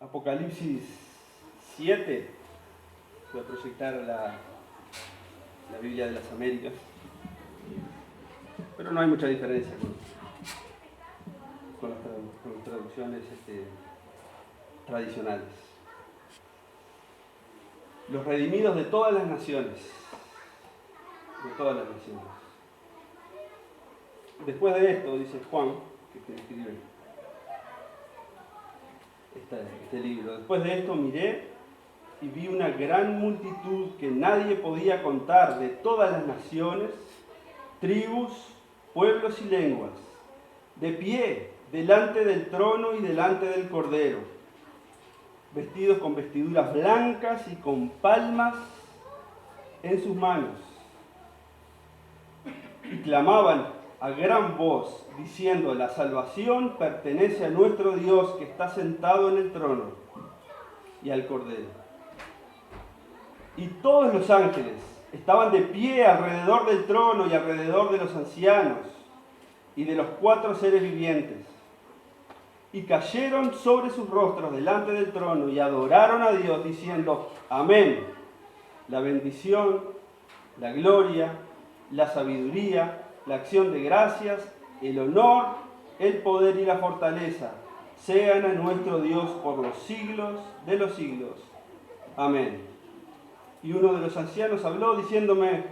Apocalipsis 7, voy a proyectar la Biblia de las Américas, pero no hay mucha diferencia con las traducciones tradicionales. Los redimidos de todas las naciones, Después de esto, dice Juan, que escribe este libro, después de esto miré y vi una gran multitud que nadie podía contar, de todas las naciones, tribus, pueblos y lenguas, de pie delante del trono y delante del Cordero, vestidos con vestiduras blancas y con palmas en sus manos, y clamaban a gran voz, diciendo: la salvación pertenece a nuestro Dios que está sentado en el trono y al Cordero. Y todos los ángeles estaban de pie alrededor del trono y alrededor de los ancianos y de los 4 seres vivientes, y cayeron sobre sus rostros delante del trono y adoraron a Dios, diciendo: amén. La bendición, la gloria, la sabiduría, la acción de gracias, el honor, el poder y la fortaleza sean a nuestro Dios por los siglos de los siglos. Amén. Y uno de los ancianos habló diciéndome: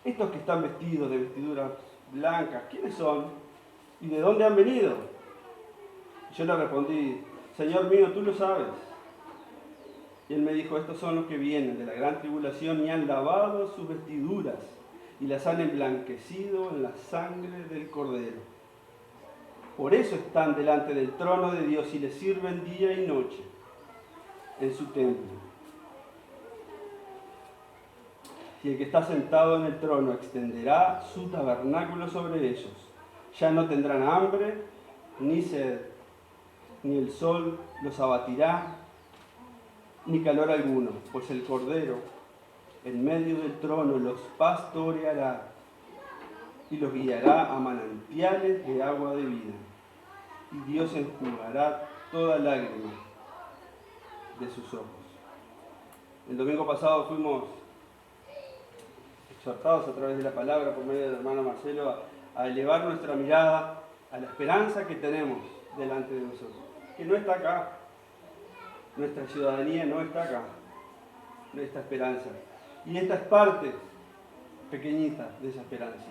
estos que están vestidos de vestiduras blancas, ¿quiénes son? ¿Y de dónde han venido? Yo le respondí: Señor mío, tú lo sabes. Y él me dijo: estos son los que vienen de la gran tribulación y han lavado sus vestiduras y las han emblanquecido en la sangre del Cordero. Por eso están delante del trono de Dios y le sirven día y noche en su templo. Y el que está sentado en el trono extenderá su tabernáculo sobre ellos. Ya no tendrán hambre ni sed, ni el sol los abatirá, ni calor alguno, pues el Cordero en medio del trono los pastoreará y los guiará a manantiales de agua de vida. Y Dios enjugará toda lágrima de sus ojos. El domingo pasado fuimos exhortados a través de la palabra por medio del hermano Marcelo a elevar nuestra mirada a la esperanza que tenemos delante de nosotros, que no está acá. Nuestra ciudadanía no está acá, esta esperanza. Y esta es parte pequeñita de esa esperanza.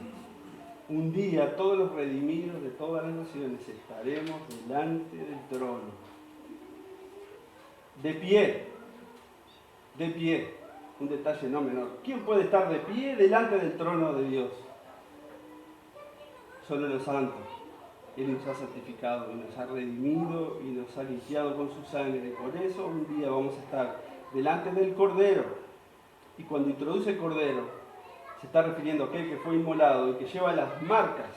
Un día todos los redimidos de todas las naciones estaremos delante del trono. De pie. Un detalle no menor. ¿Quién puede estar de pie delante del trono de Dios? Solo los santos. Él nos ha santificado y nos ha redimido y nos ha limpiado con su sangre. Por eso un día vamos a estar delante del Cordero. Y cuando introduce el Cordero, se está refiriendo a aquel que fue inmolado y que lleva las marcas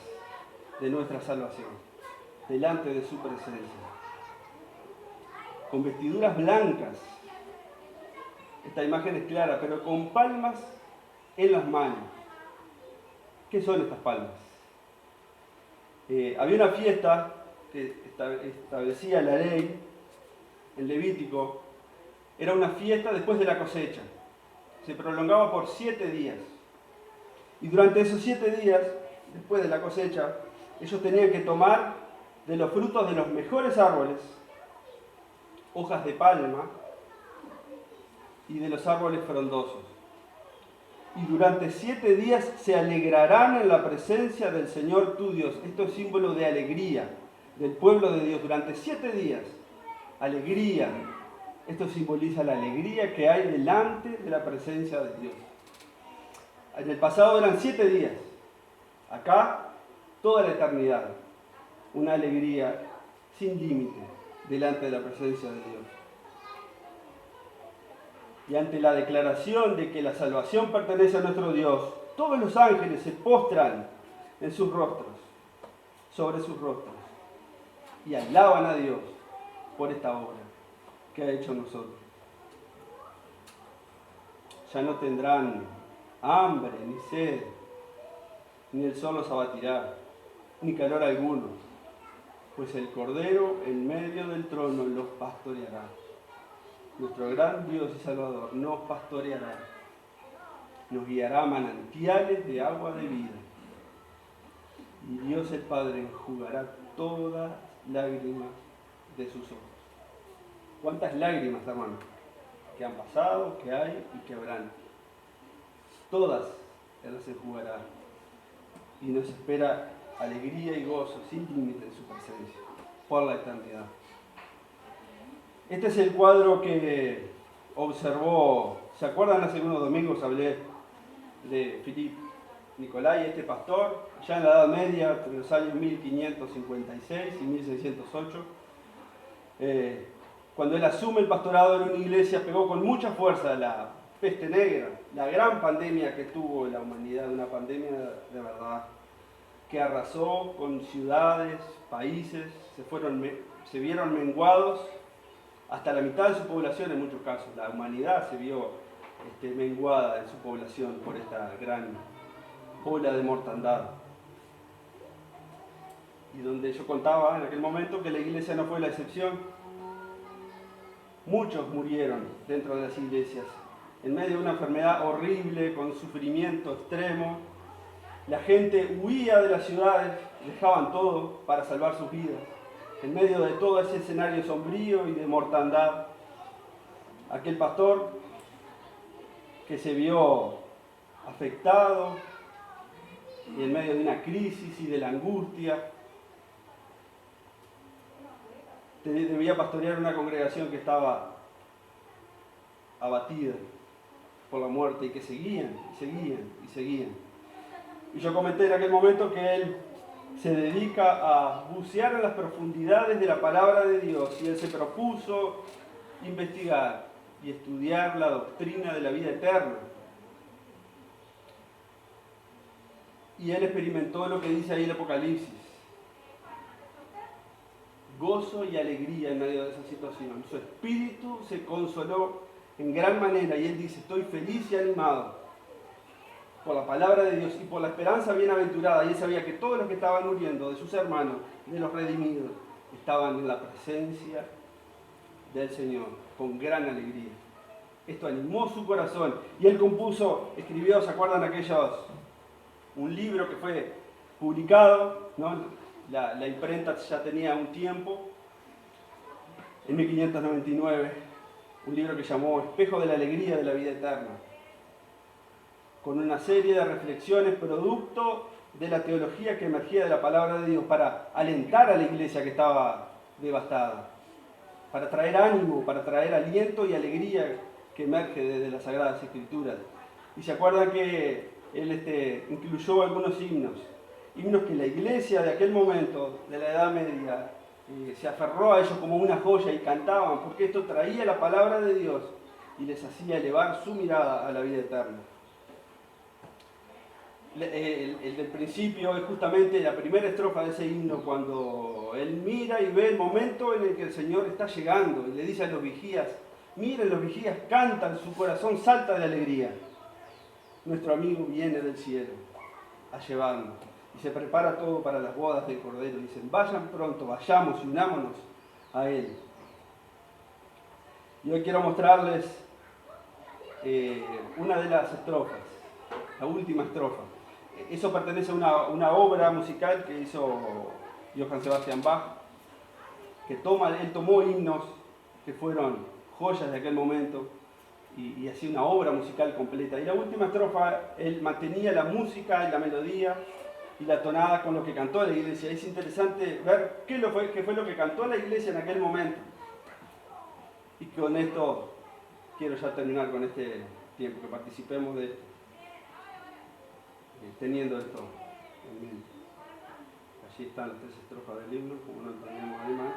de nuestra salvación delante de su presencia. Con vestiduras blancas. Esta imagen es clara, pero con palmas en las manos. ¿Qué son estas palmas? Había una fiesta que establecía la ley en Levítico. Era una fiesta después de la cosecha. Se prolongaba por 7 días. Y durante esos 7 días, después de la cosecha, ellos tenían que tomar de los frutos de los mejores árboles, hojas de palma y de los árboles frondosos. Y durante 7 días se alegrarán en la presencia del Señor tu Dios. Esto es símbolo de alegría del pueblo de Dios. Durante 7 días, alegría. Esto simboliza la alegría que hay delante de la presencia de Dios. En el pasado eran 7 días. Acá, toda la eternidad. Una alegría sin límite delante de la presencia de Dios. Y ante la declaración de que la salvación pertenece a nuestro Dios, todos los ángeles se postran en sus rostros, sobre sus rostros, y alaban a Dios por esta obra que ha hecho nosotros. Ya no tendrán hambre, ni sed, ni el sol los abatirá, ni calor alguno, pues el Cordero en medio del trono los pastoreará. Nuestro gran Dios y Salvador nos pastoreará, nos guiará a manantiales de agua de vida. Y Dios el Padre enjugará todas lágrimas de sus ojos. ¿Cuántas lágrimas, hermano? Que han pasado, que hay y que habrán. Todas Él las enjugará. Y nos espera alegría y gozo sin límite en su presencia, por la eternidad. Este es el cuadro que observó, ¿se acuerdan? Hace unos domingos hablé de Philippe Nicolai, este pastor, allá en la Edad Media, entre los años 1556 y 1608. Cuando él asume el pastorado en una iglesia, pegó con mucha fuerza la peste negra, la gran pandemia que tuvo la humanidad, una pandemia de verdad, que arrasó con ciudades, países, se vieron menguados hasta la mitad de su población en muchos casos. La humanidad se vio menguada en su población por esta gran ola de mortandad. Y donde yo contaba en aquel momento que la iglesia no fue la excepción. Muchos murieron dentro de las iglesias, en medio de una enfermedad horrible, con sufrimiento extremo. La gente huía de las ciudades, dejaban todo para salvar sus vidas. En medio de todo ese escenario sombrío y de mortandad, aquel pastor que se vio afectado y en medio de una crisis y de la angustia, debía pastorear una congregación que estaba abatida por la muerte y que seguían. Y yo comenté en aquel momento que él se dedica a bucear en las profundidades de la palabra de Dios y él se propuso investigar y estudiar la doctrina de la vida eterna. Y él experimentó lo que dice ahí el Apocalipsis. Gozo y alegría en medio de esa situación. Su espíritu se consoló en gran manera y él dice, estoy feliz y animado por la palabra de Dios y por la esperanza bienaventurada. Y él sabía que todos los que estaban muriendo, de sus hermanos, de los redimidos, estaban en la presencia del Señor, con gran alegría. Esto animó su corazón y él escribió, ¿se acuerdan aquellos? Un libro que fue publicado, ¿no? La imprenta ya tenía un tiempo, en 1599, un libro que llamó Espejo de la Alegría de la Vida Eterna, con una serie de reflexiones producto de la teología que emergía de la palabra de Dios para alentar a la iglesia que estaba devastada, para traer ánimo, para traer aliento y alegría que emerge desde las Sagradas Escrituras. Y se acuerdan que él incluyó algunos himnos que la iglesia de aquel momento, de la Edad Media, se aferró a ellos como una joya y cantaban, porque esto traía la palabra de Dios y les hacía elevar su mirada a la vida eterna. El del principio es justamente la primera estrofa de ese himno, cuando él mira y ve el momento en el que el Señor está llegando y le dice a los vigías, miren, los vigías cantan, su corazón salta de alegría. Nuestro amigo viene del cielo a llevarnos. Y se prepara todo para las bodas del Cordero. Dicen, vayan pronto, vayamos y unámonos a Él. Y hoy quiero mostrarles una de las estrofas, la última estrofa. Eso pertenece a una obra musical que hizo Johann Sebastian Bach, que él tomó himnos que fueron joyas de aquel momento y hacía una obra musical completa. Y la última estrofa, él mantenía la música y la melodía y la tonada con lo que cantó la iglesia. Es interesante ver qué fue lo que cantó la iglesia en aquel momento. Y con esto quiero ya terminar con este tiempo, que participemos de esto, teniendo esto en mente. Allí están las 3 estrofas del himno, como no entendemos alemán.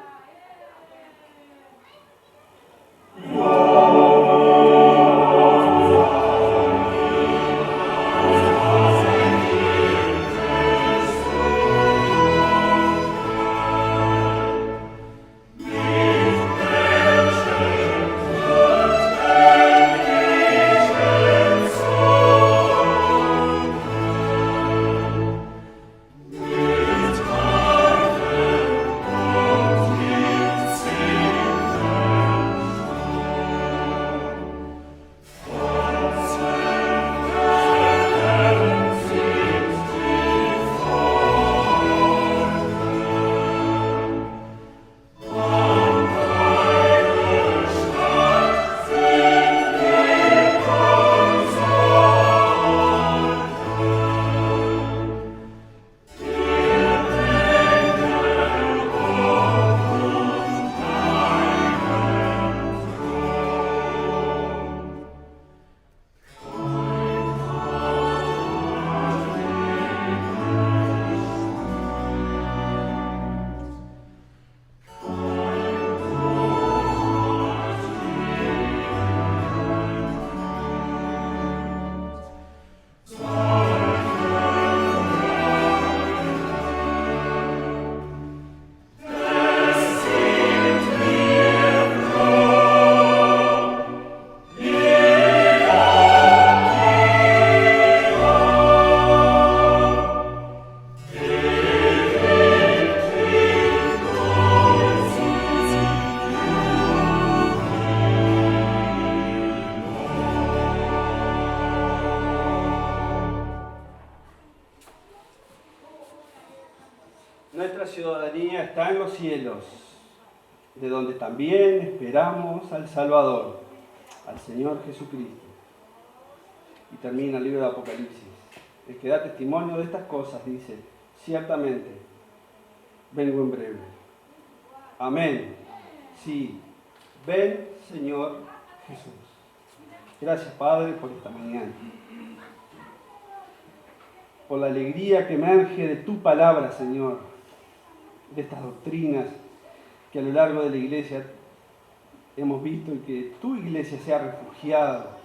en los cielos, de donde también esperamos al Salvador, al Señor Jesucristo. Y termina el libro de Apocalipsis. El que da testimonio de estas cosas dice, ciertamente, vengo en breve. Amén. Sí, ven, Señor Jesús. Gracias, Padre, por esta mañana. Por la alegría que emerge de tu palabra, Señor, de estas doctrinas que a lo largo de la iglesia hemos visto y que tu iglesia se ha refugiado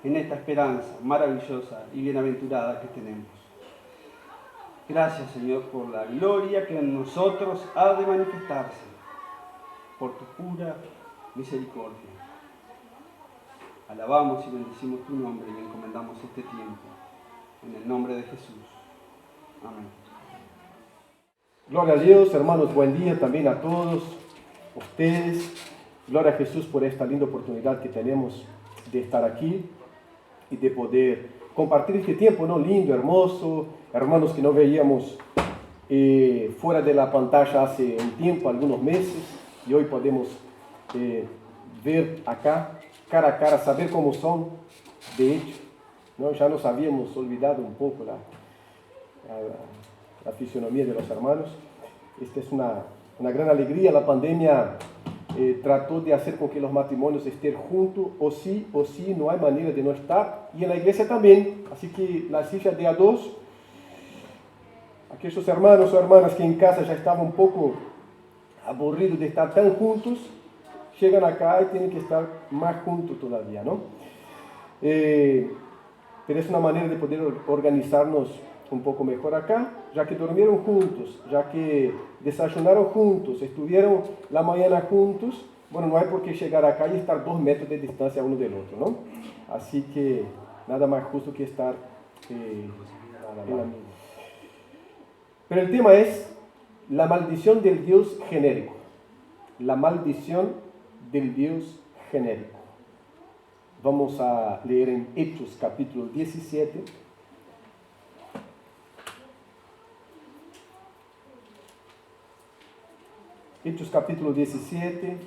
en esta esperanza maravillosa y bienaventurada que tenemos. Gracias, Señor, por la gloria que en nosotros ha de manifestarse, por tu pura misericordia. Alabamos y bendecimos tu nombre y encomendamos este tiempo. En el nombre de Jesús. Amén. Gloria a Dios, hermanos, buen día también a todos ustedes. Gloria a Jesús por esta linda oportunidad que tenemos de estar aquí y de poder compartir este tiempo, ¿no? Lindo, hermoso. Hermanos que no veíamos fuera de la pantalla hace un tiempo, algunos meses, y hoy podemos ver acá, cara a cara, saber cómo son, de hecho, ¿no? Ya nos habíamos olvidado un poco la fisionomía de los hermanos. Esta es una gran alegría. La pandemia trató de hacer con que los matrimonios estén juntos, o sí, no hay manera de no estar, y en la iglesia también. Así que la silla de a dos, aquellos hermanos o hermanas que en casa ya estaban un poco aburridos de estar tan juntos, llegan acá y tienen que estar más juntos todavía, ¿no? Pero es una manera de poder organizarnos un poco mejor acá, ya que durmieron juntos, ya que desayunaron juntos, estuvieron la mañana juntos. Bueno, no hay por qué llegar acá y estar 2 metros de distancia uno del otro, ¿no? Así que nada más justo que estar en la misma. Pero el tema es la maldición del Dios genérico. La maldición del Dios genérico. Vamos a leer en Hechos capítulo 17. Hechos capítulo 17.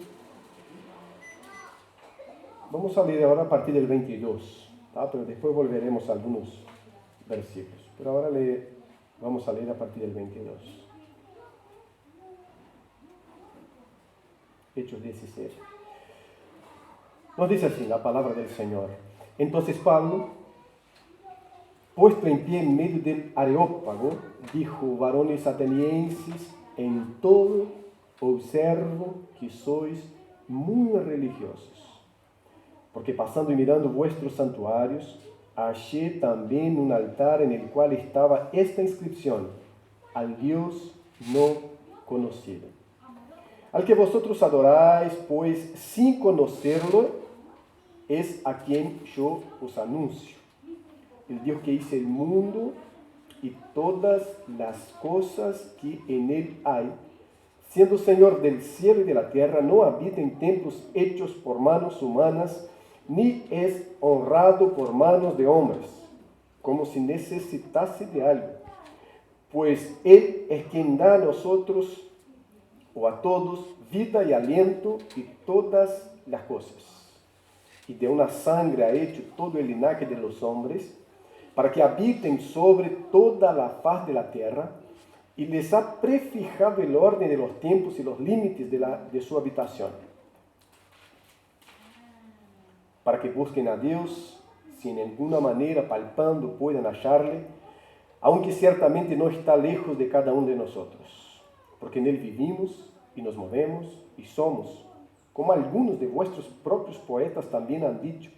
Vamos a leer ahora a partir del 22, ¿tá? Pero después volveremos a algunos versículos. Pero ahora vamos a leer a partir del 22. Hechos 17. Nos dice así la palabra del Señor. Entonces Pablo, puesto en pie en medio del Areópago, dijo: varones atenienses, en todo observo que sois muy religiosos, porque pasando y mirando vuestros santuarios, hallé también un altar en el cual estaba esta inscripción: al Dios no conocido. Al que vosotros adoráis, pues sin conocerlo, es a quien yo os anuncio. El Dios que hizo el mundo y todas las cosas que en él hay, siendo Señor del cielo y de la tierra, no habita en templos hechos por manos humanas, ni es honrado por manos de hombres, como si necesitase de algo. Pues Él es quien da a nosotros, o a todos, vida y aliento y todas las cosas. Y de una sangre ha hecho todo el linaje de los hombres, para que habiten sobre toda la faz de la tierra, y les ha prefijado el orden de los tiempos y los límites de su habitación, para que busquen a Dios, si en alguna manera palpando puedan hallarle, aunque ciertamente no está lejos de cada uno de nosotros, porque en él vivimos y nos movemos y somos, como algunos de vuestros propios poetas también han dicho,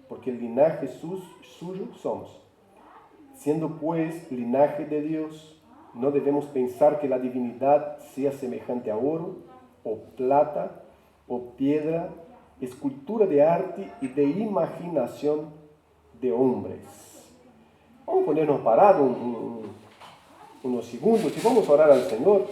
porque el linaje suyo somos. Siendo pues linaje de Dios, no debemos pensar que la divinidad sea semejante a oro, o plata, o piedra, escultura de arte y de imaginación de hombres. Vamos a ponernos parados unos segundos y vamos a orar al Señor.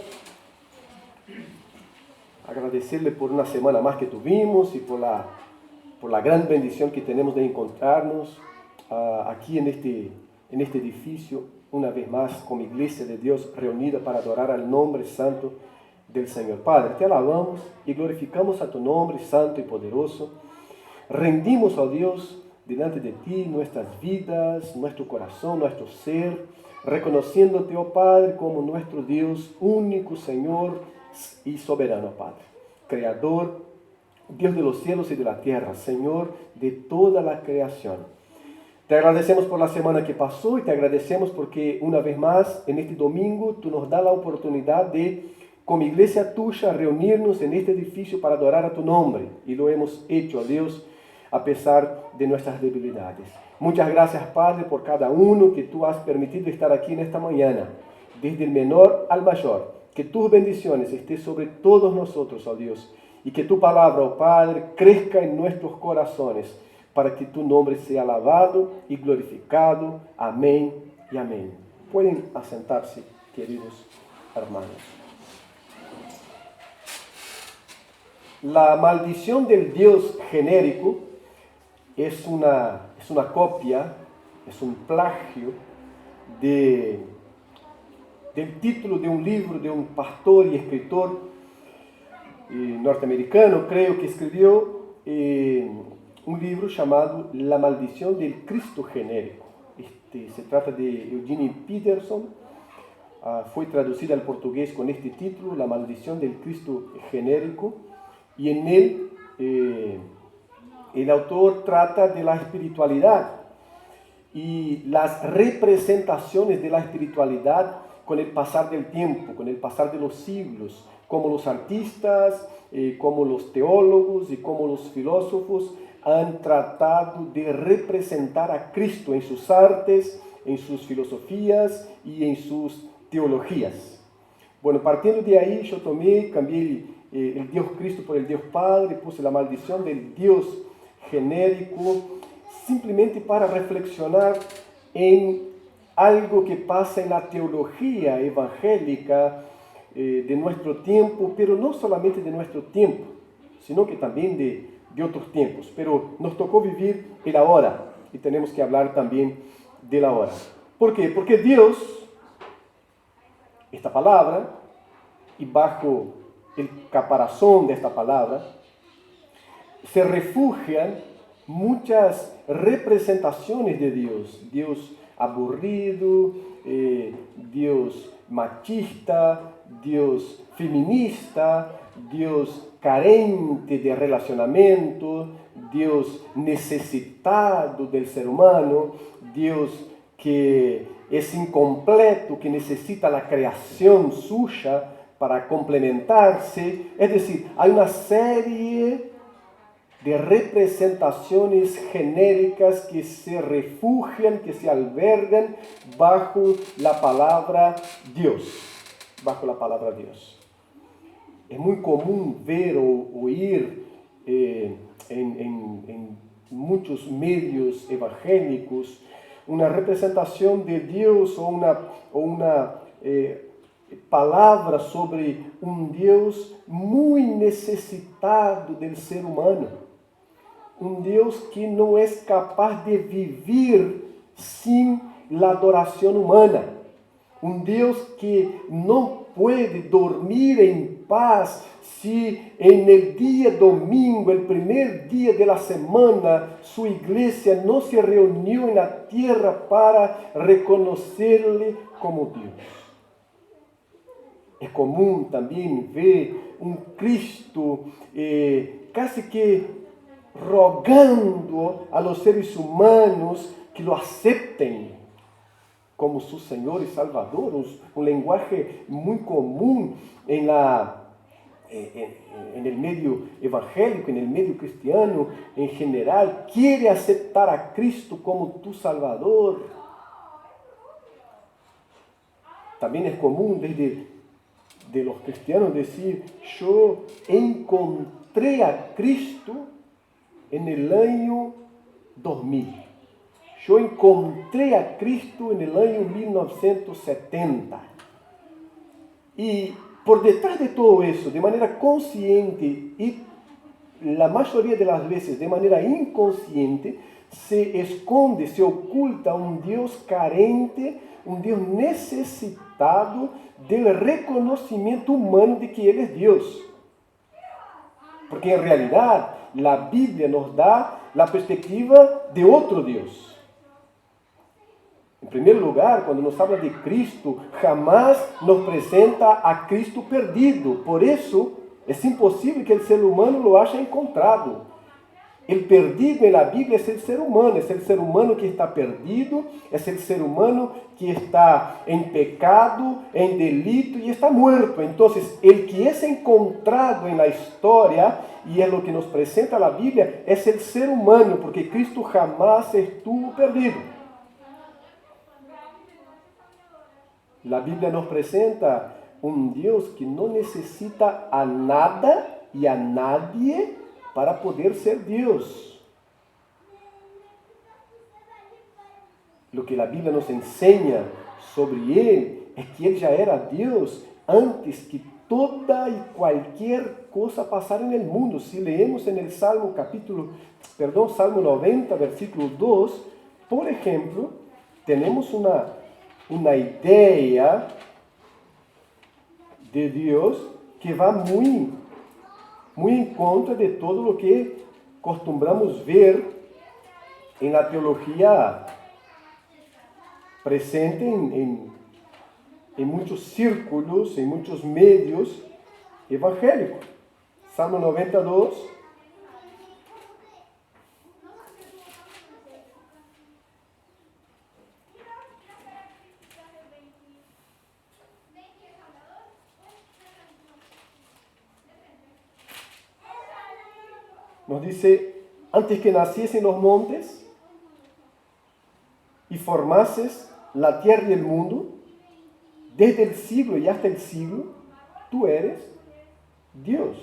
Agradecerle por una semana más que tuvimos y por la gran bendición que tenemos de encontrarnos aquí en este edificio, una vez más como iglesia de Dios reunida para adorar al nombre santo del Señor. Padre, te alabamos y glorificamos a tu nombre santo y poderoso. Rendimos, oh Dios, delante de ti nuestras vidas, nuestro corazón, nuestro ser, reconociéndote, oh Padre, como nuestro Dios, único Señor y soberano, Padre, Creador, Dios de los cielos y de la tierra, Señor de toda la creación. Te agradecemos por la semana que pasó y te agradecemos porque una vez más en este domingo tú nos das la oportunidad de, como iglesia tuya, reunirnos en este edificio para adorar a tu nombre. Y lo hemos hecho, a Dios, a pesar de nuestras debilidades. Muchas gracias, Padre, por cada uno que tú has permitido estar aquí en esta mañana, desde el menor al mayor. Que tus bendiciones estén sobre todos nosotros, oh Dios, y que tu palabra, oh Padre, crezca en nuestros corazones, para que tu nombre sea alabado y glorificado. Amén y amén. Pueden asentarse, queridos hermanos. La maldición del Dios genérico es una copia, es un plagio del título de un libro de un pastor y escritor norteamericano, creo que escribió un libro llamado La maldición del Cristo genérico. Se trata de Eugene Peterson, fue traducida al portugués con este título, La maldición del Cristo genérico, y en él el autor trata de la espiritualidad y las representaciones de la espiritualidad con el pasar del tiempo, con el pasar de los siglos, como los artistas, como los teólogos y como los filósofos han tratado de representar a Cristo en sus artes, en sus filosofías y en sus teologías. Bueno, partiendo de ahí yo cambié el Dios Cristo por el Dios Padre, puse la maldición del Dios genérico, simplemente para reflexionar en algo que pasa en la teología evangélica de nuestro tiempo, pero no solamente de nuestro tiempo, sino que también de otros tiempos. Pero nos tocó vivir el ahora y tenemos que hablar también del ahora. ¿Por qué? Porque Dios, esta palabra, y bajo el caparazón de esta palabra, se refugian muchas representaciones de Dios. Dios aburrido, Dios machista, Dios feminista, Dios carente de relacionamiento, Dios necesitado del ser humano, Dios que es incompleto, que necesita la creación suya para complementarse. Es decir, hay una serie de representaciones genéricas que se refugian, que se albergan bajo la palabra Dios. Bajo la palabra Dios. Es muy común ver o oír en muchos medios evangélicos una representación de Dios o una palabra sobre un Dios muy necesitado del ser humano. Un Dios que no es capaz de vivir sin la adoración humana. Un Dios que no puede dormir en paz si en el día domingo, el primer día de la semana, su iglesia no se reunió en la tierra para reconocerle como Dios. Es común también ver un Cristo casi que rogando a los seres humanos que lo acepten como su Señor y Salvador, un lenguaje muy común en el medio evangélico, en el medio cristiano en general. Quiere aceptar a Cristo como tu Salvador. También es común de los cristianos decir: yo encontré a Cristo en el año 2000. Yo encontré a Cristo en el año 1970. Y por detrás de todo eso, de manera consciente y la mayoría de las veces de manera inconsciente, se esconde, se oculta un Dios carente un Dios necesitado del reconocimiento humano de que Él es Dios. Porque en realidad la Biblia nos da la perspectiva de otro Dios. En primer lugar, cuando nos habla de Cristo, jamás nos presenta a Cristo perdido. Por eso es imposible que el ser humano lo haya encontrado. El perdido en la Biblia es el ser humano que está perdido, es el ser humano que está en pecado, en delito y está muerto. Entonces, el que es encontrado en la historia, y es lo que nos presenta la Biblia, es el ser humano, porque Cristo jamás estuvo perdido. La Biblia nos presenta un Dios que no necesita a nada y a nadie para poder ser Dios. Lo que la Biblia nos enseña sobre Él es que Él ya era Dios antes que toda y cualquier cosa pasara en el mundo. Si leemos en el Salmo 90, versículo 2, por ejemplo, tenemos una idea de Dios que va muy en contra de todo lo que acostumbramos ver en la teología presente en muchos círculos, en muchos medios evangélicos. Salmo 92. Nos dice, antes que naciesen los montes y formases la tierra y el mundo, desde el siglo y hasta el siglo, tú eres Dios.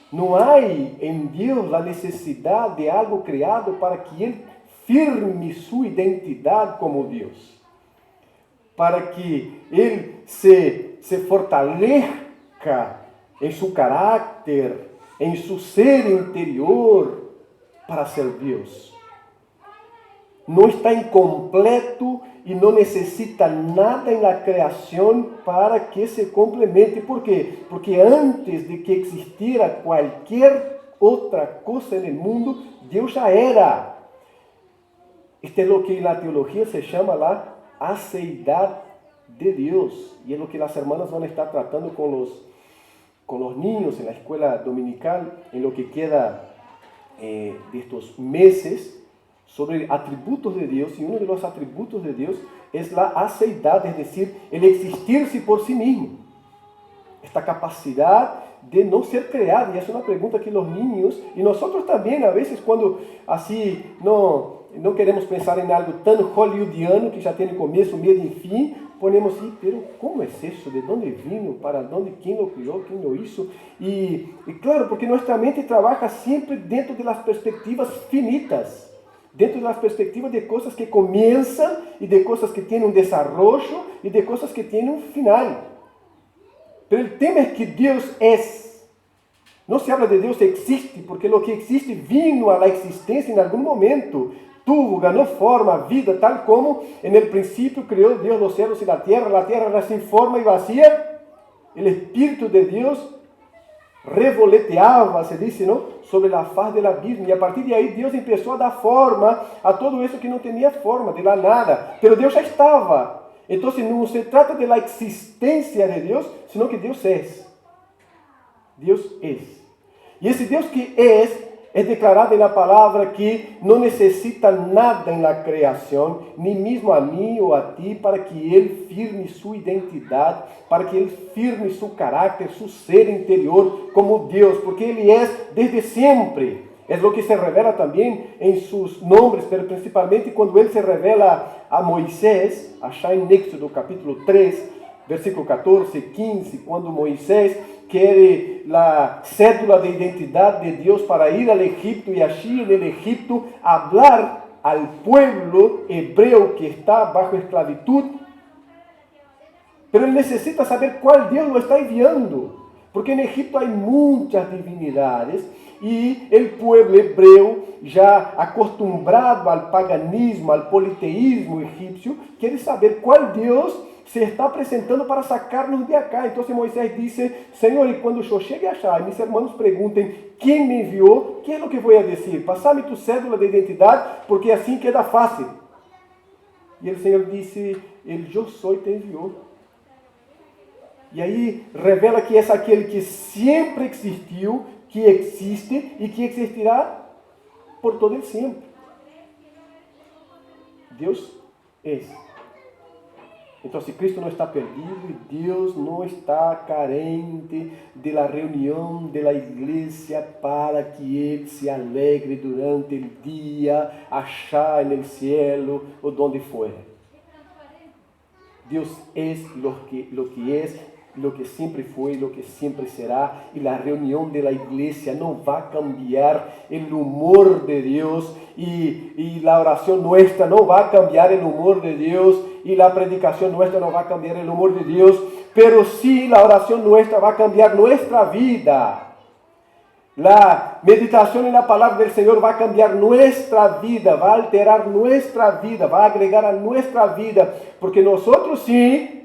No hay en Dios la necesidad de algo creado para que Él firme su identidad como Dios, para que Él se fortalezca en su carácter, en su ser interior, para ser Dios. No está incompleto y no necesita nada en la creación para que se complemente. ¿Por qué? Porque antes de que existiera cualquier otra cosa en el mundo, Dios ya era. Esto es lo que en la teología se llama la aceidad de Dios. Y es lo que las hermanas van a estar tratando con los niños en la escuela dominical, en lo que queda de estos meses, sobre atributos de Dios, y uno de los atributos de Dios es la aceidad, es decir, el existirse por sí mismo. Esta capacidad de no ser creado, y es una pregunta que los niños, y nosotros también a veces cuando así no queremos pensar en algo tan hollywoodiano, que ya tiene comienzo, medio y fin, ponemos así, pero ¿cómo es eso? ¿De dónde vino? ¿Para dónde? ¿Quién lo crió? ¿Quién lo hizo? Y claro, porque nuestra mente trabaja siempre dentro de las perspectivas finitas, dentro de las perspectivas de cosas que comienzan y de cosas que tienen un desarrollo y de cosas que tienen un final. Pero el tema es que Dios es. No se habla de Dios existe, porque lo que existe vino a la existencia en algún momento. Tuvo, ganó forma, vida, tal como en el principio creó Dios los cielos y la tierra era sin forma y vacía. El Espíritu de Dios revoloteaba, se dice, ¿no?, sobre la faz del abismo, y a partir de ahí Dios empezó a dar forma a todo eso que no tenía forma, de la nada, pero Dios ya estaba. Entonces no se trata de la existencia de Dios, sino que Dios es. Dios es. Y ese Dios que es declarado en la palabra que no necesita nada en la creación, ni mismo a mí o a ti, para que Él firme su identidad, para que Él firme su carácter, su ser interior como Dios, porque Él es desde siempre. Es lo que se revela también en sus nombres, pero principalmente cuando Él se revela a Moisés, allá en Éxodo capítulo 3, versículo 14, 15, cuando Moisés quiere la cédula de identidad de Dios para ir al Egipto y allí en el Egipto hablar al pueblo hebreo que está bajo esclavitud. Pero él necesita saber cuál Dios lo está enviando, porque en Egipto hay muchas divinidades y el pueblo hebreo, ya acostumbrado al paganismo, al politeísmo egipcio, quiere saber cuál Dios se está apresentando para sacarnos de acá. Entonces Moisés dice: Señor, y cuando yo llegue allá y mis hermanos pregunten quién me envió, ¿qué es lo que voy a decir? Pásame tu cédula de identidad, porque así queda fácil. Y el Señor dice: el yo soy te envió. Y ahí revela que es aquel que siempre existió, que existe y que existirá por todo el siempre. Dios es. Entonces Cristo no está perdido y Dios no está carente de la reunión de la iglesia para que Él se alegre durante el día, allá en el cielo o donde fuera. Dios es lo que es, lo que siempre fue, lo que siempre será, y la reunión de la iglesia no va a cambiar el humor de Dios, y la oración nuestra no va a cambiar el humor de Dios, y la predicación nuestra no va a cambiar el humor de Dios, pero sí la oración nuestra va a cambiar nuestra vida. La meditación en la palabra del Señor va a cambiar nuestra vida, va a alterar nuestra vida, va a agregar a nuestra vida, porque nosotros sí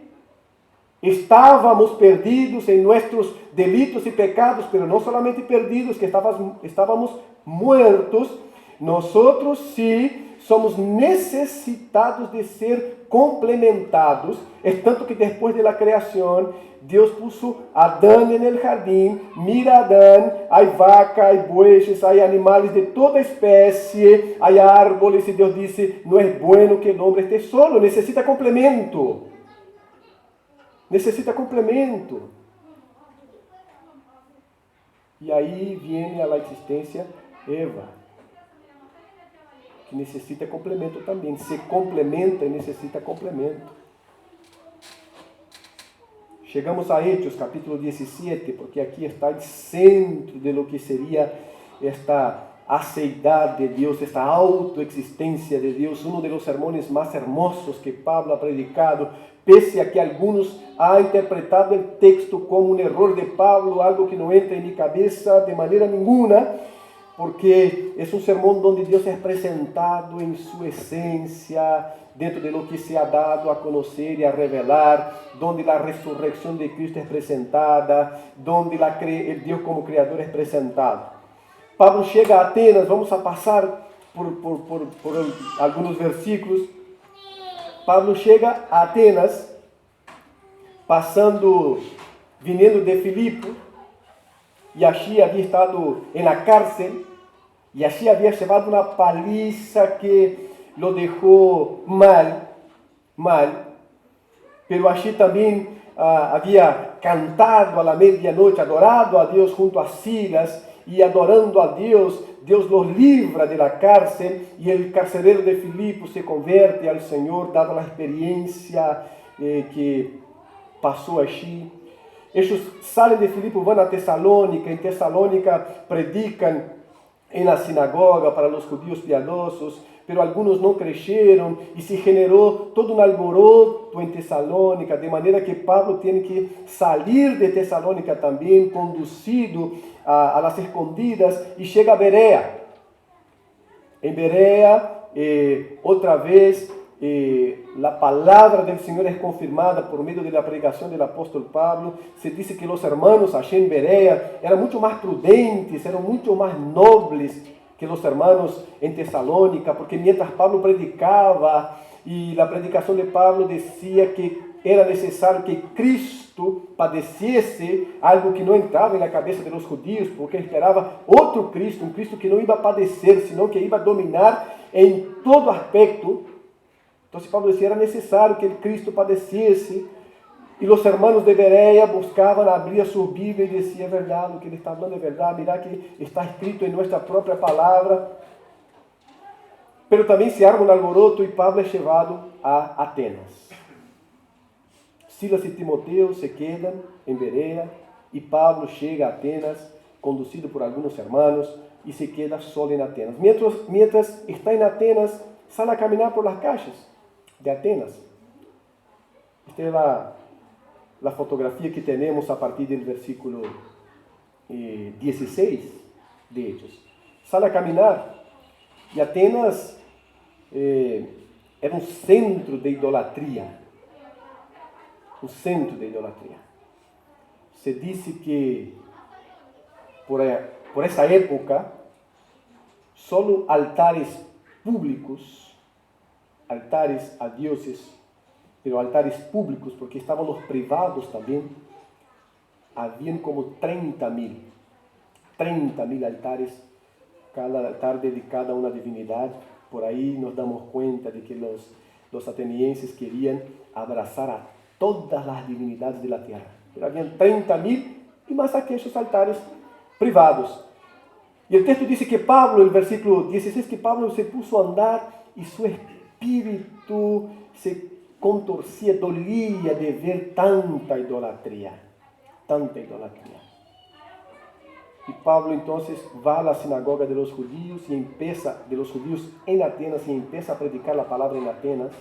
estábamos perdidos en nuestros delitos y pecados, pero no solamente perdidos, que estábamos muertos. Nosotros sí somos necesitados de ser complementados. Es tanto que después de la creación, Dios puso a Adán en el jardín. Mira Adán, hay vaca, hay bueyes, hay animales de toda especie, hay árboles, y Dios dice: no es bueno que el hombre esté solo, necesita complemento. Necesita complemento. Y ahí viene a la existencia Eva, que necesita complemento también. Se complementa y necesita complemento. Chegamos a Hechos, capítulo 17, porque aquí está el centro de lo que sería esta aceidad de Dios, esta autoexistencia de Dios, uno de los sermones más hermosos que Pablo ha predicado, pese a que algunos han interpretado el texto como un error de Pablo, algo que no entra en mi cabeza de manera ninguna, porque es un sermón donde Dios es presentado en su esencia, dentro de lo que se ha dado a conocer y a revelar, donde la resurrección de Cristo es presentada, donde el Dios como Creador es presentado. Pablo llega a Atenas, vamos a pasar por algunos versículos. Pablo llega a Atenas, viniendo de Filipo, y allí había estado en la cárcel, y allí había llevado una paliza que lo dejó mal, pero allí también había cantado a la medianoche, adorado a Dios junto a Silas, y adorando a Dios, Dios los libra de la cárcel, y el carcelero de Filipo se convierte al Señor, dada la experiencia que pasó allí. Ellos salen de Filipo, van a Tesalónica, en Tesalónica predican en la sinagoga para los judíos piadosos, pero algunos no creyeron y se generó todo un alboroto en Tesalónica, de manera que Pablo tiene que salir de Tesalónica también, conducido a las escondidas, y llega a Berea. En Berea, otra vez, la palabra del Señor es confirmada por medio de la predicación del apóstol Pablo. Se dice que los hermanos allí en Berea eran mucho más prudentes, eran mucho más nobles que los hermanos en Tesalónica, porque mientras Pablo predicaba, y la predicación de Pablo decía que era necesario que Cristo padeciese, algo que no entraba en la cabeza de los judíos, porque esperaba otro Cristo, un Cristo que no iba a padecer, sino que iba a dominar en todo aspecto. Entonces Pablo decía, era necesario que el Cristo padeciese, y los hermanos de Berea buscaban, abrir su Biblia y decían, verdad, lo que él está hablando es verdad, mira que está escrito en nuestra propia palabra. Pero también se arma un alboroto y Pablo es llevado a Atenas. Silas y Timoteo se quedan en Berea y Pablo llega a Atenas, conducido por algunos hermanos, y se queda solo en Atenas. Mientras está en Atenas, sale a caminar por las calles de Atenas. Esta es la fotografía que tenemos a partir del versículo 16 de ellos. Sale a caminar y Atenas era un centro de idolatría. Un centro de idolatría. Se dice que por esa época, solo altares públicos, altares a dioses, pero altares públicos, porque estaban los privados también, habían como 30.000 altares, cada altar dedicado a una divinidad. Por ahí nos damos cuenta de que los atenienses querían abrazar a todas las divinidades de la tierra. Pero habían 30.000 y más aquellos altares privados. Y el texto dice que Pablo, el versículo 16, que Pablo se puso a andar y su espíritu se contorcía, dolía de ver tanta idolatría. Y Pablo entonces va a la sinagoga de los judíos en Atenas y empieza a predicar la palabra en Atenas.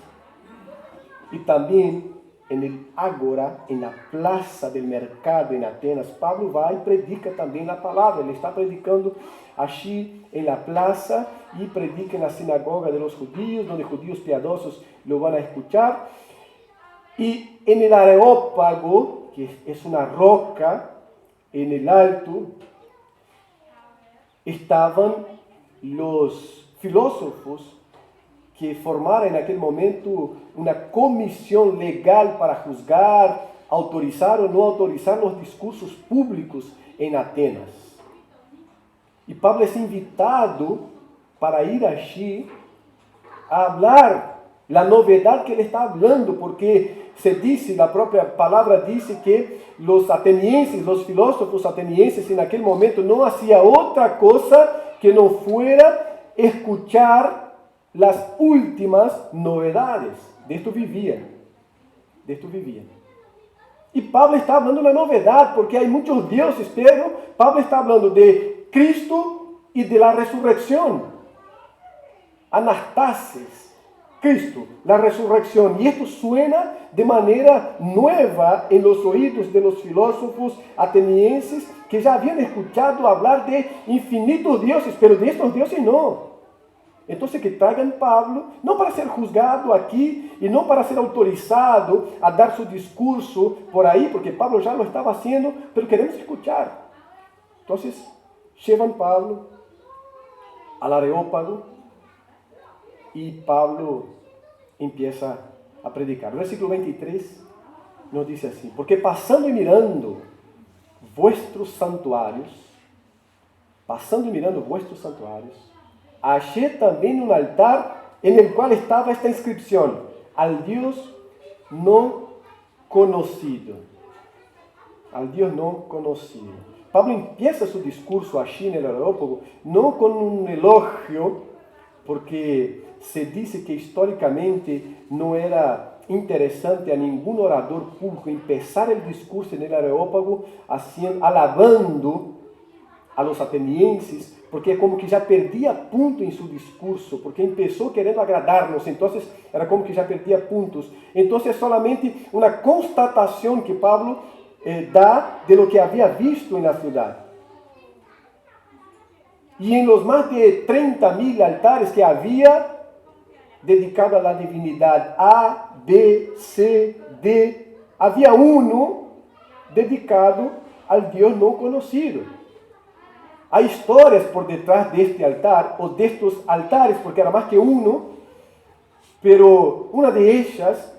Y también en el ágora, en la plaza del mercado en Atenas, Pablo va y predica también la palabra. Él está predicando allí en la plaza y predica en la sinagoga de los judíos, donde judíos piadosos lo van a escuchar. Y en el Areópago, que es una roca en el alto, estaban los filósofos que formaron en aquel momento una comisión legal para juzgar, autorizar o no autorizar los discursos públicos en Atenas. Y Pablo es invitado para ir allí a hablar la novedad que él está hablando, porque se dice, la propia palabra dice que los atenienses, los filósofos atenienses en aquel momento no hacían otra cosa que no fuera escuchar las últimas novedades. De esto vivían. Y Pablo está hablando de la novedad, porque hay muchos dioses, pero Pablo está hablando de Cristo y de la resurrección. Anastasis, Cristo, la resurrección. Y esto suena de manera nueva en los oídos de los filósofos atenienses que ya habían escuchado hablar de infinitos dioses, pero de estos dioses no. Entonces que traigan Pablo, no para ser juzgado aquí y no para ser autorizado a dar su discurso por ahí, porque Pablo ya lo estaba haciendo, pero queremos escuchar. Entonces llevan Pablo al Areópago y Pablo empieza a predicar. El versículo 23 nos dice así: porque pasando y mirando vuestros santuarios, hallé también un altar en el cual estaba esta inscripción: al Dios no conocido. Al Dios no conocido. Pablo empieza su discurso allí en el Areópago no con un elogio, porque se dice que históricamente no era interesante a ningún orador público empezar el discurso en el Areópago alabando a los atenienses, porque como que ya perdía punto en su discurso, porque empezó queriendo agradarnos, entonces era como que ya perdía puntos. Entonces solamente una constatación que Pablo da de lo que había visto en la ciudad. Y en los más de 30.000 altares que había dedicado a la divinidad A, B, C, D, había uno dedicado al Dios no conocido. Hay historias por detrás de este altar, o de estos altares, porque era más que uno, pero una de ellas,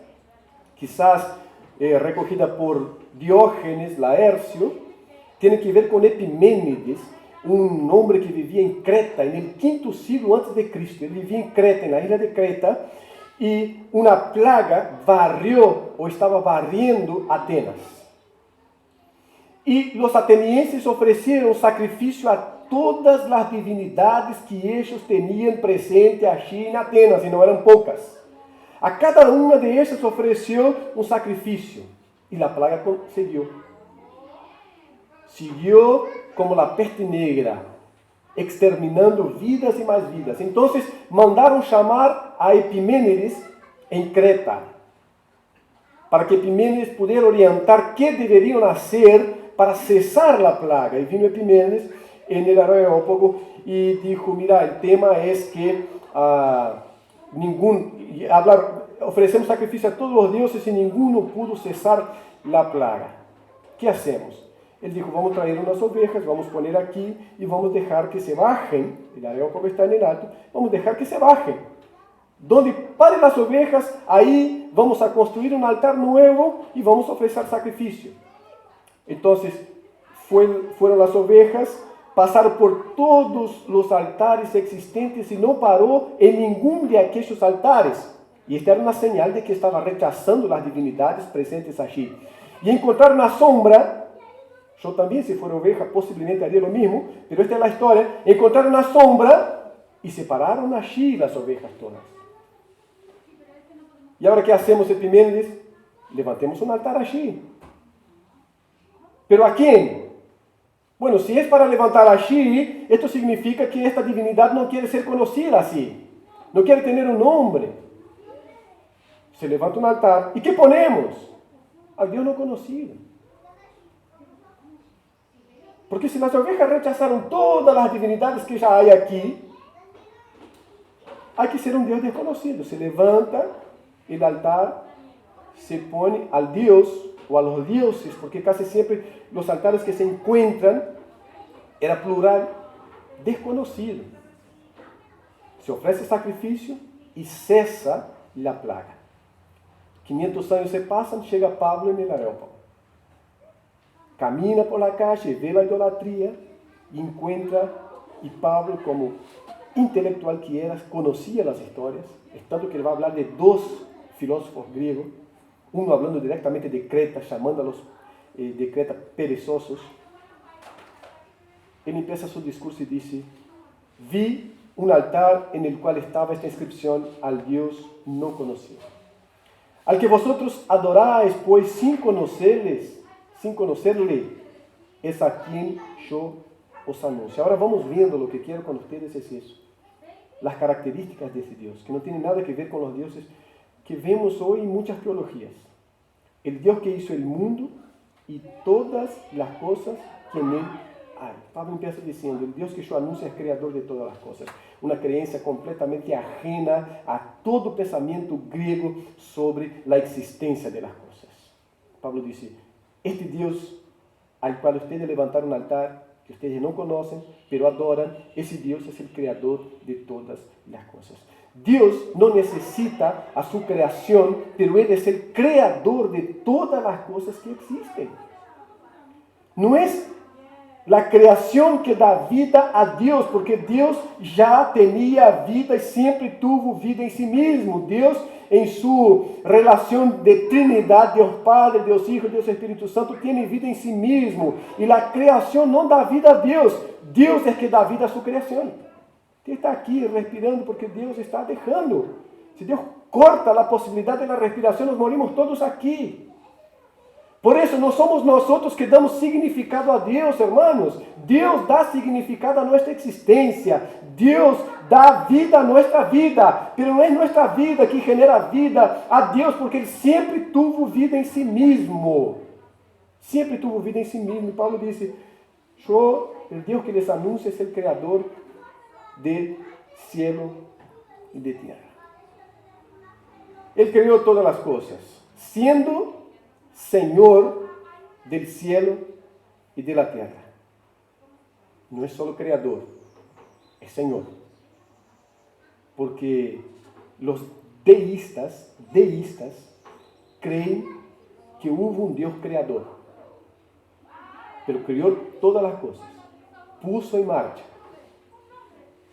quizás recogida por Diógenes Laercio, tiene que ver con Epiménides, un hombre que vivía en Creta en el quinto siglo antes de Cristo. Él vivía en Creta, en la isla de Creta, y una plaga barrió o estaba barriendo Atenas. Y los atenienses ofrecieron sacrificio a todas las divinidades que ellos tenían presente allí en Atenas, y no eran pocas. A cada una de ellas ofreció un sacrificio, y la plaga siguió como la peste negra, exterminando vidas y más vidas. Entonces mandaron llamar a Epiménides en Creta, para que Epiménides pudiera orientar qué deberían hacer para cesar la plaga. Y vino Epiménides en el Areópago y dijo, mira, el tema es que ofrecemos sacrificio a todos los dioses y ninguno pudo cesar la plaga. ¿Qué hacemos? Él dijo, vamos a traer unas ovejas, vamos a poner aquí y vamos a dejar que se bajen. El Areópago está en el alto, vamos a dejar que se bajen. Donde paren las ovejas, ahí vamos a construir un altar nuevo y vamos a ofrecer sacrificio. Entonces, fueron las ovejas, pasaron por todos los altares existentes y no paró en ningún de aquellos altares. Y esta era una señal de que estaba rechazando las divinidades presentes allí. Y encontraron una sombra. Yo también, si fuera oveja, posiblemente haría lo mismo, pero esta es la historia. Encontraron una sombra y se pararon allí las ovejas todas. ¿Y ahora qué hacemos, Epimenides? Levantemos un altar allí. ¿Pero a quién? Bueno, si es para levantar allí, esto significa que esta divinidad no quiere ser conocida así. No quiere tener un nombre. Se levanta un altar. ¿Y qué ponemos? Al Dios no conocido. Porque si las ovejas rechazaron todas las divinidades que ya hay aquí, hay que ser un Dios desconocido. Se levanta el altar, se pone al Dios o a los dioses, porque casi siempre los altares que se encuentran, era plural, desconocido. Se ofrece sacrificio y cesa la plaga. 500 años se pasan, llega Pablo en el Areópago. Camina por la calle, ve la idolatría y encuentra, y Pablo, como intelectual que era, conocía las historias, es tanto que le va a hablar de dos filósofos griegos, uno hablando directamente de Creta, llamándolos de Creta perezosos. Él empieza su discurso y dice, vi un altar en el cual estaba esta inscripción, al Dios no conocido. Al que vosotros adoráis, pues sin conocerle, es a quien yo os anuncio. Ahora vamos viendo, lo que quiero con ustedes es eso. Las características de ese Dios, que no tiene nada que ver con los dioses que vemos hoy en muchas teologías. El Dios que hizo el mundo y todas las cosas que en él hay. Pablo empieza diciendo, el Dios que yo anuncio es creador de todas las cosas. Una creencia completamente ajena a todo pensamiento griego sobre la existencia de las cosas. Pablo dice, este Dios al cual ustedes levantaron un altar, que ustedes no conocen, pero adoran, ese Dios es el creador de todas las cosas. Dios no necesita a su creación, pero Él es el creador de todas las cosas que existen. No es la creación que da vida a Dios, porque Dios ya tenía vida y siempre tuvo vida en sí mismo. Dios, en su relación de Trinidad, Dios Padre, Dios Hijo, Dios Espíritu Santo, tiene vida en sí mismo. Y la creación no da vida a Dios. Dios es que da vida a su creación. Usted está aquí respirando porque Dios está dejando. Si Dios corta la posibilidad de la respiración, nos morimos todos aquí. Por eso no somos nosotros que damos significado a Dios, hermanos. Dios da significado a nuestra existencia. Dios da vida a nuestra vida. Pero no es nuestra vida que genera vida a Dios, porque Él siempre tuvo vida en sí mismo. Siempre tuvo vida en sí mismo. Y Pablo dice, yo, el Dios que les anuncia, es el creador del cielo y de tierra. Él creó todas las cosas, siendo Señor del cielo y de la tierra. No es solo creador, es Señor. Porque los deístas creen que hubo un Dios creador, pero creó todas las cosas, puso en marcha,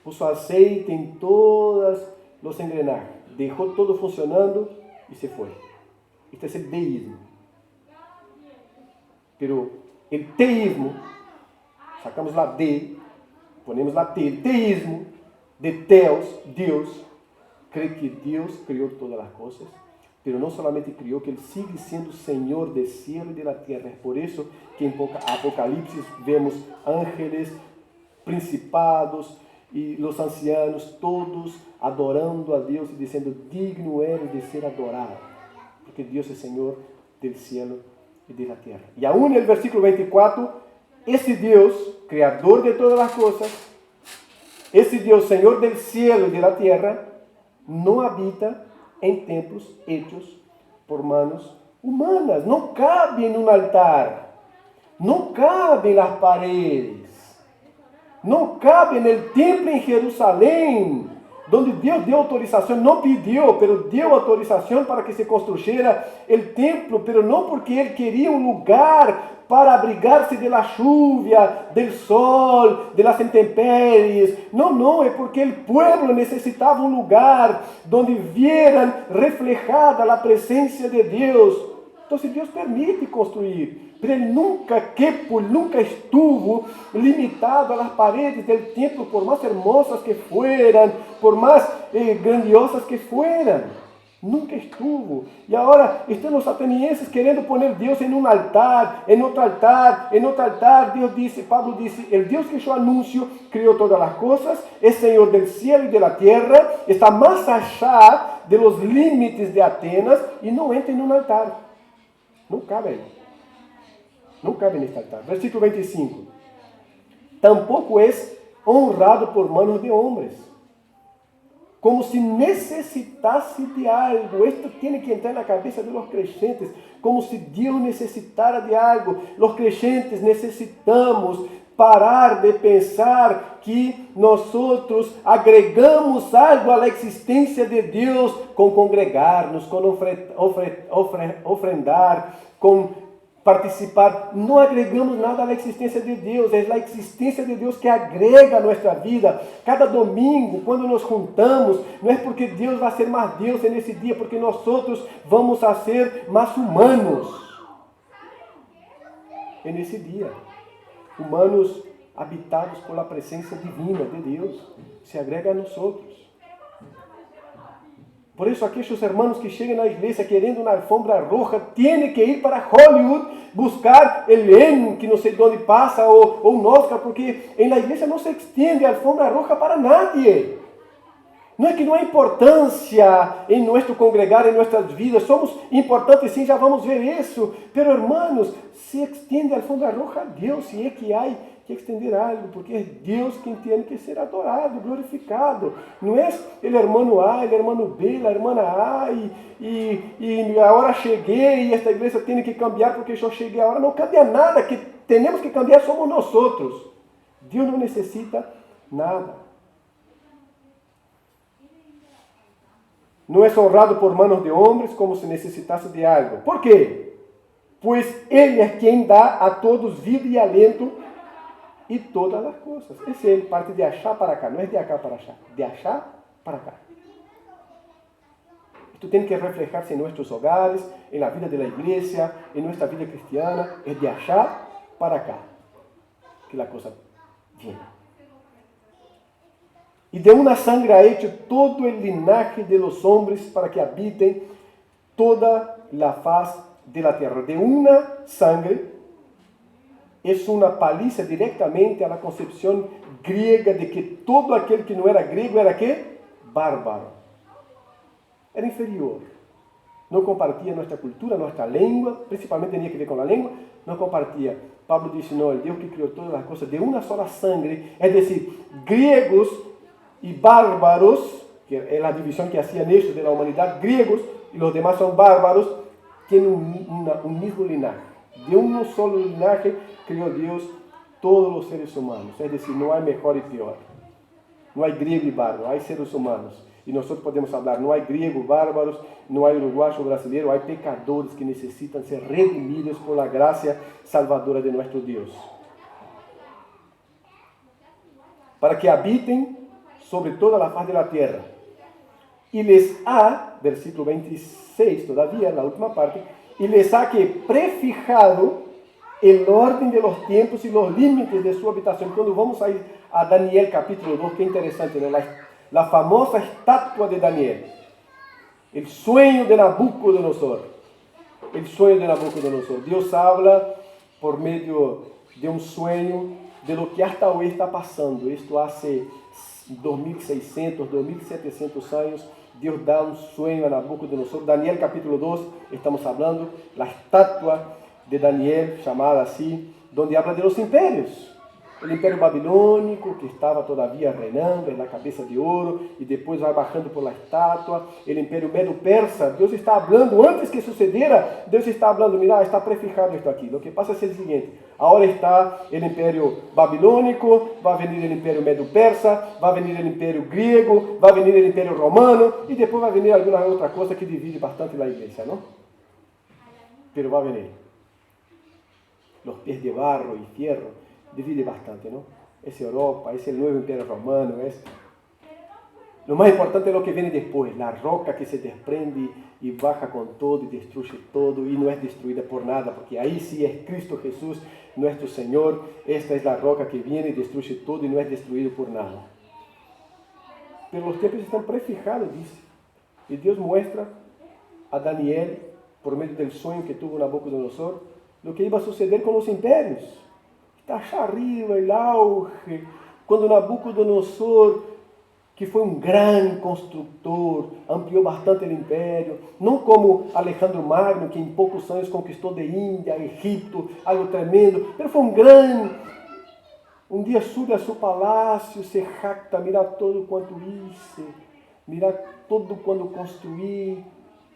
puso aceite en todos los engranajes, dejó todo funcionando y se fue. Este es el deísmo. Pero el teísmo, sacamos la D, ponemos la T, el teísmo de Theos, Dios, cree que Dios creó todas las cosas, pero no solamente creó, que Él sigue siendo Señor del cielo y de la tierra. Es por eso que en Apocalipsis vemos ángeles, principados y los ancianos, todos adorando a Dios y diciendo, digno eres de ser adorado, porque Dios es Señor del cielo y de la tierra. Y aún en el versículo 24, ese Dios Creador de todas las cosas, ese Dios, Señor del cielo y de la tierra, no habita en templos hechos por manos humanas. No cabe en un altar, no cabe en las paredes, no cabe en el templo en Jerusalén, donde Dios dio autorización, no pidió, pero dio autorización para que se construyera el templo, pero no porque Él quería un lugar para abrigarse de la lluvia, del sol, de las intemperies. No, es porque el pueblo necesitaba un lugar donde vieran reflejada la presencia de Dios. Entonces Dios permite construir, pero Él nunca estuvo limitado a las paredes del templo, por más hermosas que fueran, por más grandiosas que fueran. Nunca estuvo. Y ahora están los atenienses queriendo poner Dios en un altar, en otro altar, en otro altar. Dios dice, Pablo dice, el Dios que yo anuncio creó todas las cosas, es Señor del cielo y de la tierra, está más allá de los límites de Atenas y no entra en un altar. No cabe. No cabe en este altar. Versículo 25. Tampoco es honrado por manos de hombres, como si necesitase de algo. Esto tiene que entrar en la cabeza de los creyentes, como si Dios necesitara de algo. Los creyentes necesitamos parar de pensar que nosotros agregamos algo a la existencia de Dios con congregarnos, con ofrendar, con participar. No agregamos nada a la existencia de Dios, es la existencia de Dios que agrega a nuestra vida. Cada domingo, cuando nos juntamos, no es porque Dios va a ser más Dios en ese día, porque nosotros vamos a ser más humanos en ese día. Humanos habitados por la presencia divina de Dios, se agrega a nosotros. Por eso aquellos hermanos que llegan a la iglesia queriendo una alfombra roja, tienen que ir para Hollywood, buscar el Emmy, que no sé dónde pasa, o un Oscar, porque en la iglesia no se extiende alfombra roja para nadie. No es que no hay importancia en nuestro congregar, en nuestras vidas, somos importantes sim, já vamos ver isso, pero hermanos, se extiende a alfombra roja a Deus, se é que há que extender algo, porque é Deus quem tem que ser adorado, glorificado. Não é o irmão A, o irmão B, a irmã A, e a hora cheguei e esta igreja tem que cambiar porque eu cheguei a hora. Não cambia nada, que temos que cambiar somos nós outros. Deus não necessita nada. Não é honrado por manos de homens como se necessitasse de algo. ¿Por quê? Pois Ele é quem dá a todos vida e alento e todas as coisas. Esse é ele parte de achar para cá, não é de acá para achar, de achar para cá. Isto tem que reflejar-se em nossos hogares, em la vida da igreja, em nossa vida cristiana, é de achar para cá, que a coisa vem. Y de una sangre ha hecho todo el linaje de los hombres para que habiten toda la faz de la tierra. De una sangre es una paliza directamente a la concepción griega de que todo aquel que no era griego era ¿qué? Bárbaro. Era inferior. No compartía nuestra cultura, nuestra lengua, principalmente tenía que ver con la lengua, no compartía. Pablo dice, no, el Dios que creó todas las cosas de una sola sangre, es decir, griegos y bárbaros, que es la división que hacían ellos de la humanidad, griegos y los demás son bárbaros, tienen un mismo linaje. De un solo linaje creó Dios todos los seres humanos. Es decir, no hay mejor y peor. No hay griego y bárbaro, hay seres humanos. Y nosotros podemos hablar, no hay griegos bárbaros, no hay uruguayo brasileiro, hay pecadores que necesitan ser redimidos por la gracia salvadora de nuestro Dios. Para que habiten sobre toda la faz de la tierra. Y les ha, versículo 26 todavía, la última parte, y les ha que prefijado el orden de los tiempos y los límites de su habitación. Cuando vamos a ir a Daniel capítulo 2, qué interesante, ¿no? La famosa estatua de Daniel. El sueño de Nabucodonosor. El sueño de Nabucodonosor. Dios habla por medio de un sueño de lo que hasta hoy está pasando. Esto hace 2600, 2700 años, Dios da un sueño a Nabucodonosor. Daniel capítulo 2, estamos hablando, la estatua de Daniel, llamada así, donde habla de los imperios. O Império Babilônico, que estava todavia reinando na cabeça de ouro, e depois vai bajando por la estátua. O Império Medo-Persa, Deus está falando, antes que sucediera, Deus está falando, mira, está prefijado esto aqui. O que passa é o seguinte, agora está o Império Babilônico, vai vir o Império Medo-Persa, vai vir o Império Grego, vai vir o Império Romano, e depois vai vir alguma outra coisa que divide bastante a igreja, não? Pero vai vir. Los pies de barro e fierro divide bastante, ¿no? Es Europa, es el nuevo Imperio Romano, es... Lo más importante es lo que viene después, la roca que se desprende y baja con todo y destruye todo y no es destruida por nada, porque ahí sí es Cristo Jesús, nuestro Señor. Esta es la roca que viene y destruye todo y no es destruido por nada. Pero los tiempos están prefijados, dice. Y Dios muestra a Daniel, por medio del sueño que tuvo Nabucodonosor, lo que iba a suceder con los imperios. Está allá arriba el auge, quando Nabucodonosor, que foi um grande construtor, ampliou bastante o império, não como Alejandro Magno, que em poucos anos conquistou de Índia, Egipto, algo tremendo, mas foi um grande. Um dia sube a seu palácio, se jacta, mira todo quanto hice, mira todo quando construí.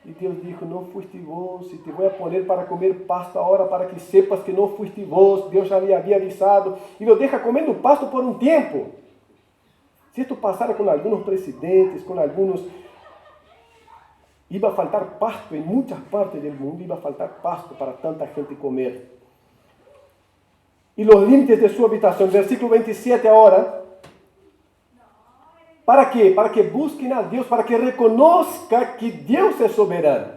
E Deus disse, não fuiste vos, e te vou poner para comer pasto agora, para que sepas que não fuiste vos. Deus já lhe havia avisado, e lo deixa comendo pasto por um tempo. Se isto passara com alguns presidentes, com alguns... Iba a faltar pasto em muitas partes do mundo, iba a faltar pasto para tanta gente comer. E os límites de sua habitação, versículo 27 agora... ¿Para quê? Para que busquem a Deus, para que reconozca que Deus é soberano.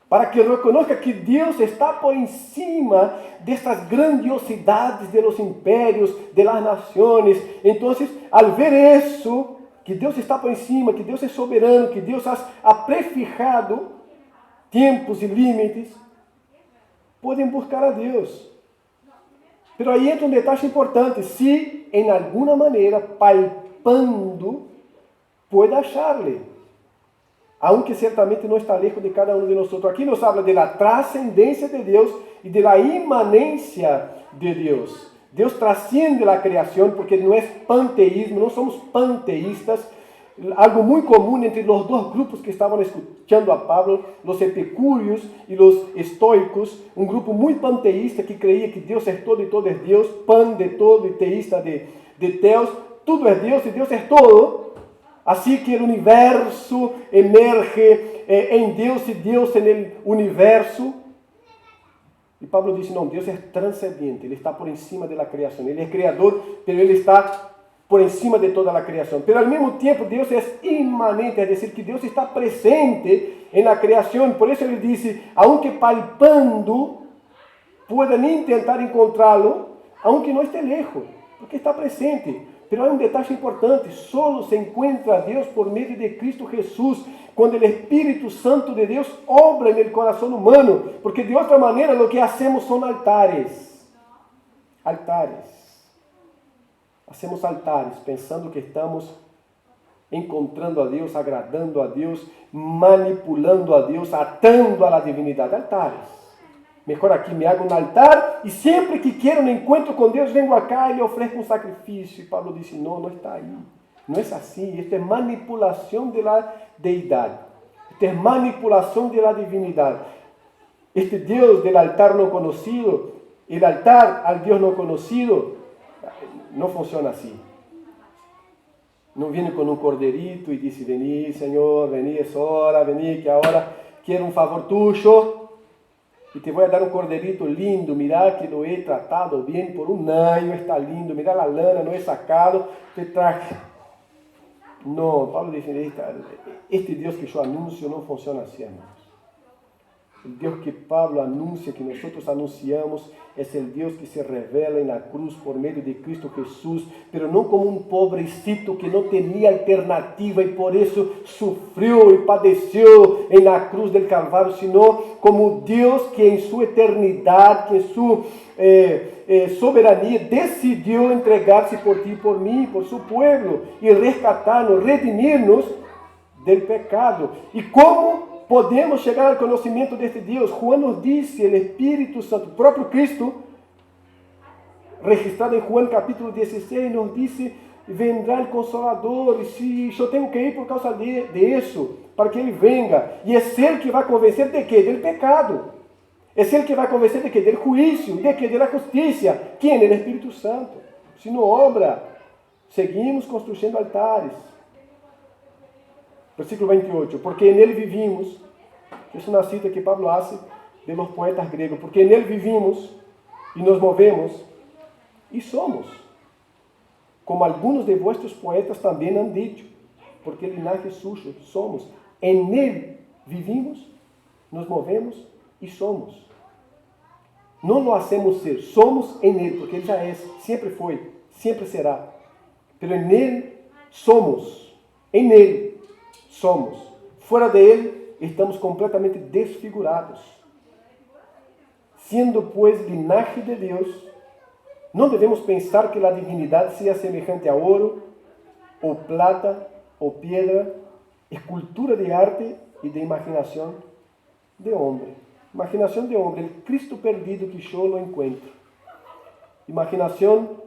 Para que reconozca que Deus está por encima destas grandiosidades de los impérios, de las naciones. Então, al ver isso, que Deus está por encima, que Deus é soberano, que Deus ha prefijado tempos e limites, podem buscar a Deus. Pero aí entra um detalhe importante. Se, em alguma maneira, palpando, pode achar-lhe. Aunque certamente não está lejos de cada um de nós. Aqui nos habla de la trascendência de Deus e de la imanência de Deus. Deus trasciende a criação porque não é panteísmo, não somos panteístas. Algo muito comum entre os dois grupos que estavam escutando a Pablo, os epicúreos e os estoicos, um grupo muito panteísta que creia que Deus é todo e todo é Deus, pan de todo e teísta de Deus, tudo é Deus e Deus é todo. Assim que o universo emerge em Deus e Deus em el universo. E Pablo disse, não, Deus é transcendente, Ele está por encima da criação, Ele é criador, mas Ele está por encima de toda a criação. Pero ao mesmo tempo, Deus é imanente, é dizer, que Deus está presente na criação. Por isso ele disse, aunque palpando, puedan intentar encontrá-lo, aunque não esteja lejos, porque está presente. Pero há um detalhe importante, solo se encontra Deus por meio de Cristo Jesus, quando o Espírito Santo de Deus obra no coração humano, porque de outra maneira o que hacemos são altares. Altares. Hacemos altares, pensando que estamos encontrando a Deus, agradando a Deus, manipulando a Deus, atando a la divinidade. Altares. Mejor aqui me hago um altar e sempre que quero um encontro com Deus, vengo acá e lhe ofereço um sacrifício. E Paulo disse, não, não está aí. Não é assim. Isto é manipulação da deidade. Isto é manipulação da divindade. Este Deus do altar não conhecido, o altar ao Deus não conhecido, não funciona assim. Não vem com um corderito e diz, vení, Senhor, vení, é hora, vení, que agora quero um favor tuyo. E te vou dar um corderito lindo, mira que lo he tratado bem por um ano, está lindo, mira a lana, não é sacado, te traje. Não, Paulo diz, este Deus que eu anuncio não funciona assim, irmãos. O Deus que Pablo anuncia, que nós anunciamos, é o Deus que se revela na cruz por meio de Cristo Jesus, pero não como um pobrecito que não tinha alternativa e por isso sofreu e padeceu na cruz del Calvário, sino como Deus que em sua eternidade, que em sua soberania decidiu entregar-se por ti e por mim, por seu povo, e resgatar-nos, redimir-nos del pecado. E como podemos chegar ao conhecimento deste Deus? Juan nos disse, o Espírito Santo, o próprio Cristo, registrada en Juan capítulo 16, nos dice, vendrá el Consolador, y si yo tengo que ir por causa de eso, para que Ele venga, y es Él que va a convencer de qué? Del pecado. Es Él que va a convencer de qué? Del juicio, de qué? De la justicia. ¿Quién? El Espíritu Santo. Si no obra, seguimos construyendo altares. Versículo 28, porque en Él vivimos, es una cita que Pablo hace de los poetas griegos, porque en Él vivimos y nos movemos y somos, como algunos de vuestros poetas también han dicho, porque el linaje suyo somos. En Él vivimos, nos movemos y somos. No lo hacemos ser, somos en Él, porque Él ya es, siempre fue, siempre será. Pero en Él somos, en Él somos. Fuera de Él estamos completamente desfigurados. Siendo pues linaje de Dios, no debemos pensar que la divinidad sea semejante a oro, o plata, o piedra, escultura de arte y de imaginación de hombre. Imaginación de hombre, el Cristo perdido que yo lo encuentro. Imaginación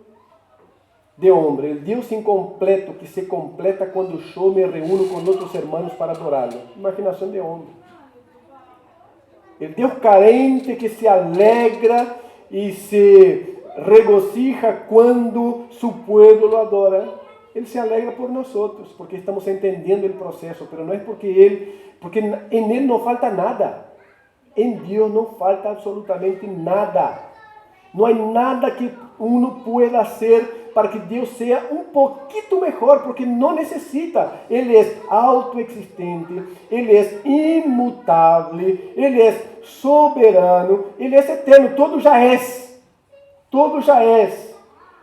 de hombre, el Dios incompleto que se completa cuando yo me reúno con otros hermanos para adorarlo. Imaginación de hombre. El Dios carente que se alegra y se regocija cuando su pueblo lo adora. Él se alegra por nosotros, porque estamos entendiendo el proceso, pero no es porque en Él no falta nada. En Dios no falta absolutamente nada. No hay nada que uno pueda hacer para que Dios sea un poquito mejor, porque no necesita. Él es autoexistente, Él es inmutable, Él es soberano, Él es eterno, todo ya es. Todo ya es.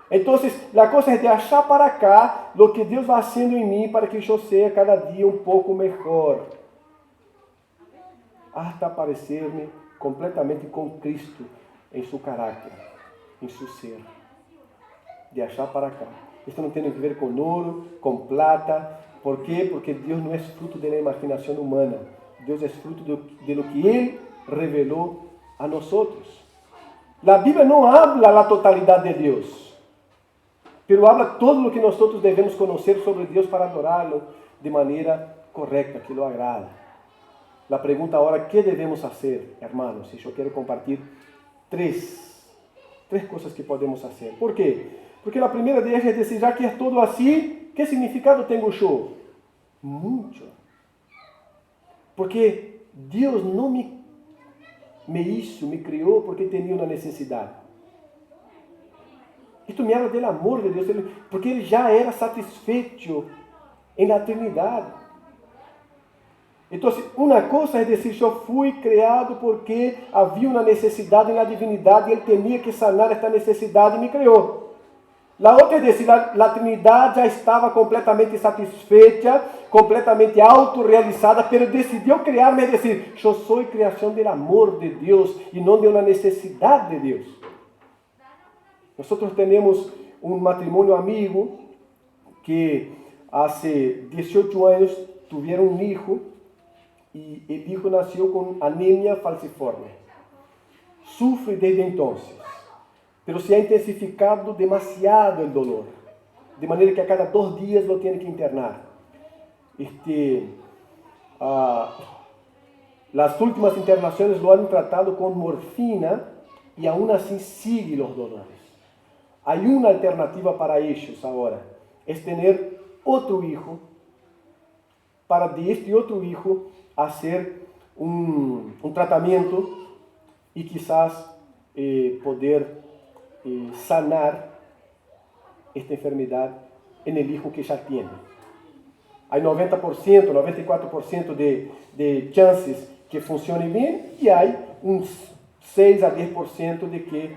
Entonces, la cosa es de allá para acá lo que Dios va haciendo en mí para que yo sea cada día un poco mejor. Hasta parecerme completamente con Cristo en su carácter, en su ser. De allá para acá. Esto no tiene que ver con oro, con plata. ¿Por qué? Porque Dios no es fruto de la imaginación humana. Dios es fruto de lo que Él reveló a nosotros. La Biblia no habla la totalidad de Dios, pero habla todo lo que nosotros debemos conocer sobre Dios para adorarlo de manera correcta, que lo agrada. La pregunta ahora, ¿qué debemos hacer, hermanos? Y yo quiero compartir tres cosas que podemos hacer. ¿Por qué? Porque la primera de ellas es decir, ya que es todo así, ¿qué significado tengo yo? Mucho. Porque Dios no me hizo, me crió porque tenía una necesidad. Esto me habla del amor de Dios, porque Él ya era satisfecho en la Trinidad. Entonces, una cosa es decir, yo fui creado porque había una necesidad en la divinidad y Él tenía que sanar esta necesidad y me creó. La otra es decir, la Trinidad ya estaba completamente satisfecha, completamente autorrealizada, pero decidió crearme, es decir, yo soy creación del amor de Dios y no de una necesidad de Dios. Nosotros tenemos un matrimonio amigo que hace 18 años tuvieron un hijo y el hijo nació con anemia falciforme. Sufre desde entonces, pero se ha intensificado demasiado el dolor, de manera que a cada 2 días lo tiene que internar. Las últimas internaciones lo han tratado con morfina y aún así sigue los dolores. Hay una alternativa para ellos ahora, es tener otro hijo, para de este otro hijo hacer un tratamiento y quizás poder sanar esta enfermedad en el hijo que ya tiene. Hay 90%, 94% de chances que funcione bien y hay un 6 a 10% de que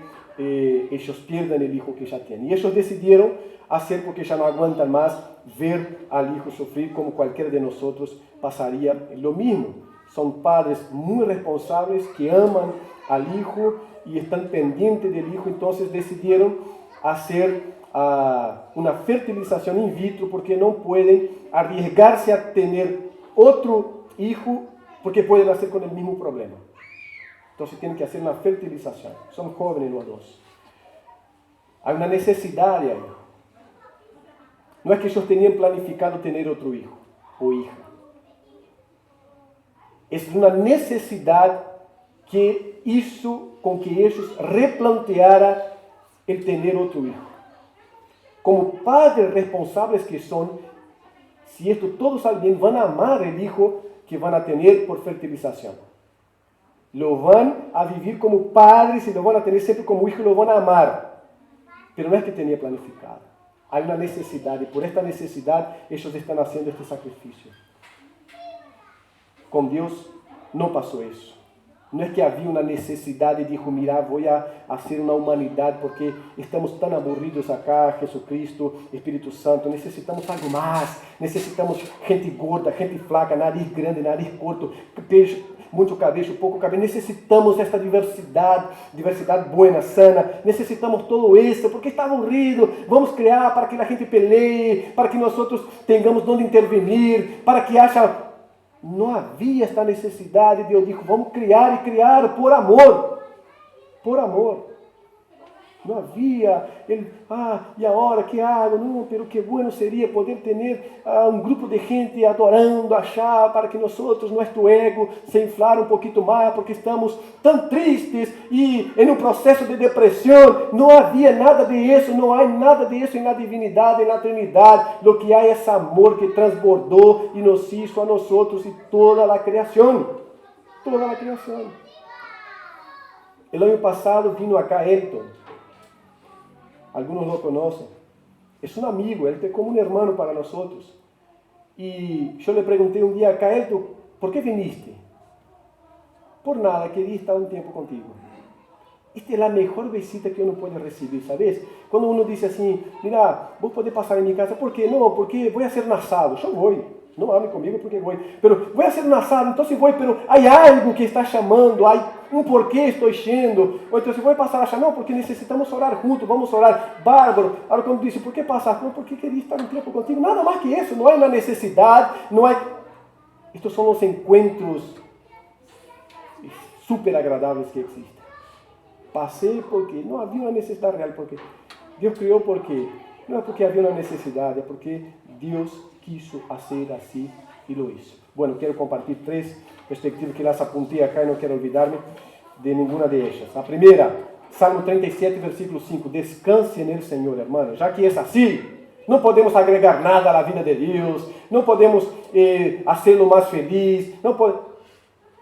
ellos pierdan el hijo que ya tienen. Y ellos decidieron hacer porque ya no aguantan más ver al hijo sufrir como cualquiera de nosotros pasaría lo mismo. Son padres muy responsables que aman al hijo y están pendientes del hijo, entonces decidieron hacer una fertilización in vitro porque no pueden arriesgarse a tener otro hijo porque pueden nacer con el mismo problema. Entonces tienen que hacer una fertilización. Son jóvenes los dos. Hay una necesidad ahí. No es que ellos tenían planificado tener otro hijo o hija. Es una necesidad que hizo con que ellos replantearan el tener otro hijo. Como padres responsables que son, si esto todo sale bien, van a amar el hijo que van a tener por fertilización. Lo van a vivir como padres y lo van a tener siempre como hijo y lo van a amar. Pero no es que tenía planificado. Hay una necesidad y por esta necesidad ellos están haciendo este sacrificio. Con Dios no pasó eso. No es que había una necesidad y dijo, mira, voy a hacer una humanidad porque estamos tan aburridos acá, Jesucristo, Espíritu Santo, necesitamos algo más, necesitamos gente gorda, gente flaca, nariz grande, nariz corto, peixe, muito cabello, pouco cabello, necesitamos esta diversidade buena, sana, necesitamos todo isso, porque está aburrido, vamos criar para que a gente peleie, para que nós tengamos onde intervenir, para que haja... Não havia esta necessidade. Deus dijo, vamos criar e criar por amor. Por amor. Não havia, e agora que hago? Não, pero que bueno seria poder ter um grupo de gente adorando a Chá para que nós, nosso ego, se inflar um pouquinho mais, porque estamos tão tristes e em um processo de depressão. Não havia nada disso, não há nada disso na divindade, na Trindade. Lo que há é esse amor que transbordou e nos hizo a nós e toda a criação. Toda a criação. O ano passado vino acá Elton. Algunos lo conocen. Es un amigo, él es como un hermano para nosotros. Y yo le pregunté un día a Caelto, ¿por qué viniste? Por nada, quería estar un tiempo contigo. Esta es la mejor visita que uno puede recibir, ¿sabes? Cuando uno dice así, mira, vos podés pasar en mi casa, ¿por qué? No, porque voy a hacer un asado. Yo voy. No hable conmigo porque voy. Pero voy a hacer un asado, entonces voy, pero hay algo que está llamando, hay un por qué estoy yendo. O entonces voy a pasar allá, no, porque necesitamos orar juntos, vamos a orar. Bárbaro. Ahora cuando dice, ¿por qué pasar? No, porque quería estar un tiempo contigo. Nada más que eso, no hay una necesidad, no hay... Estos son los encuentros súper agradables que existen. Pasé porque no había una necesidad real, porque Dios crió porque, no es porque había una necesidad, es porque Dios quiso hacer así y lo hizo. Bueno, quiero compartir 3 perspectivas que las apunté acá y no quiero olvidarme de ninguna de ellas. La primera, Salmo 37, versículo 5. Descanse en el Señor, hermano. Ya que es así, no podemos agregar nada a la vida de Dios, no podemos hacerlo más feliz.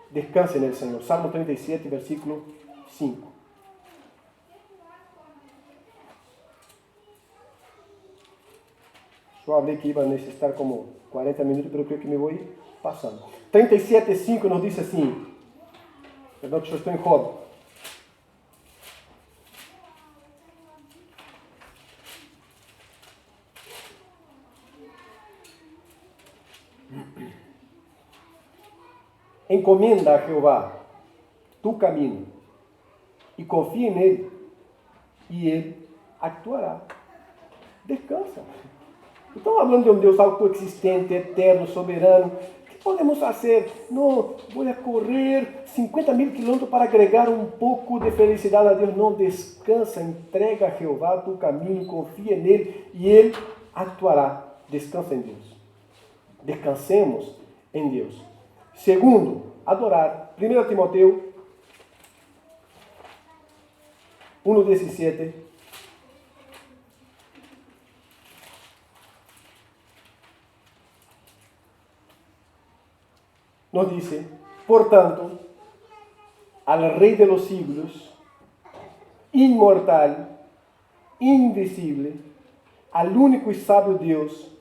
Descanse en el Señor. Salmo 37, versículo 5. Yo hablé que iba a necesitar como 40 minutos, pero creo que me voy pasando. 37:5 nos dice así. Perdón que yo estoy en Job. Encomienda a Jehová tu camino y confía en Él, y Él actuará. Descansa. Estamos hablando de um Deus autoexistente, eterno, soberano. O que podemos fazer? Não, vou correr 50.000 quilômetros para agregar um pouco de felicidade a Deus. Não, descansa, entrega a Jeová tu caminho, confia nele e Ele actuará. Descansa em Deus. Descansemos em Deus. Segundo, adorar. 1 Timoteo 1:17. Nos dice, portanto, al Rey de los siglos, inmortal, invisible, al único y sabio Dios,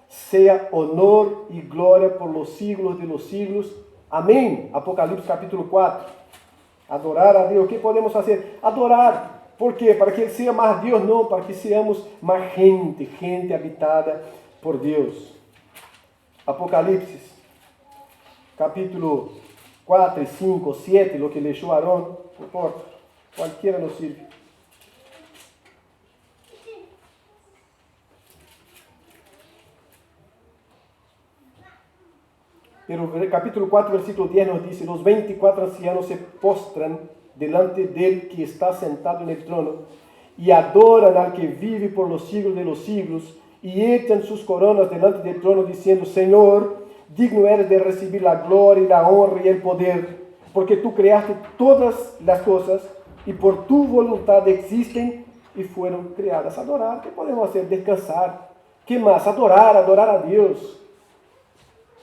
sea honor y gloria por los siglos de los siglos. Amén. Apocalipsis capítulo 4. Adorar a Dios. ¿Qué podemos hacer? Adorar. ¿Por qué? ¿Para que Él sea más Dios? No, para que seamos más gente habitada por Dios. Apocalipsis capítulo 4, 5, 7, lo que leyó Aarón, no importa, cualquiera nos sirve. Pero el capítulo 4, versículo 10 nos dice, los 24 ancianos se postran delante del que está sentado en el trono y adoran al que vive por los siglos de los siglos, y echan sus coronas delante del trono diciendo: Señor, digno eres de recibir la gloria y la honra y el poder, porque tú creaste todas las cosas y por tu voluntad existen y fueron creadas. Adorar, ¿qué podemos hacer? Descansar. ¿Qué más? Adorar a Dios.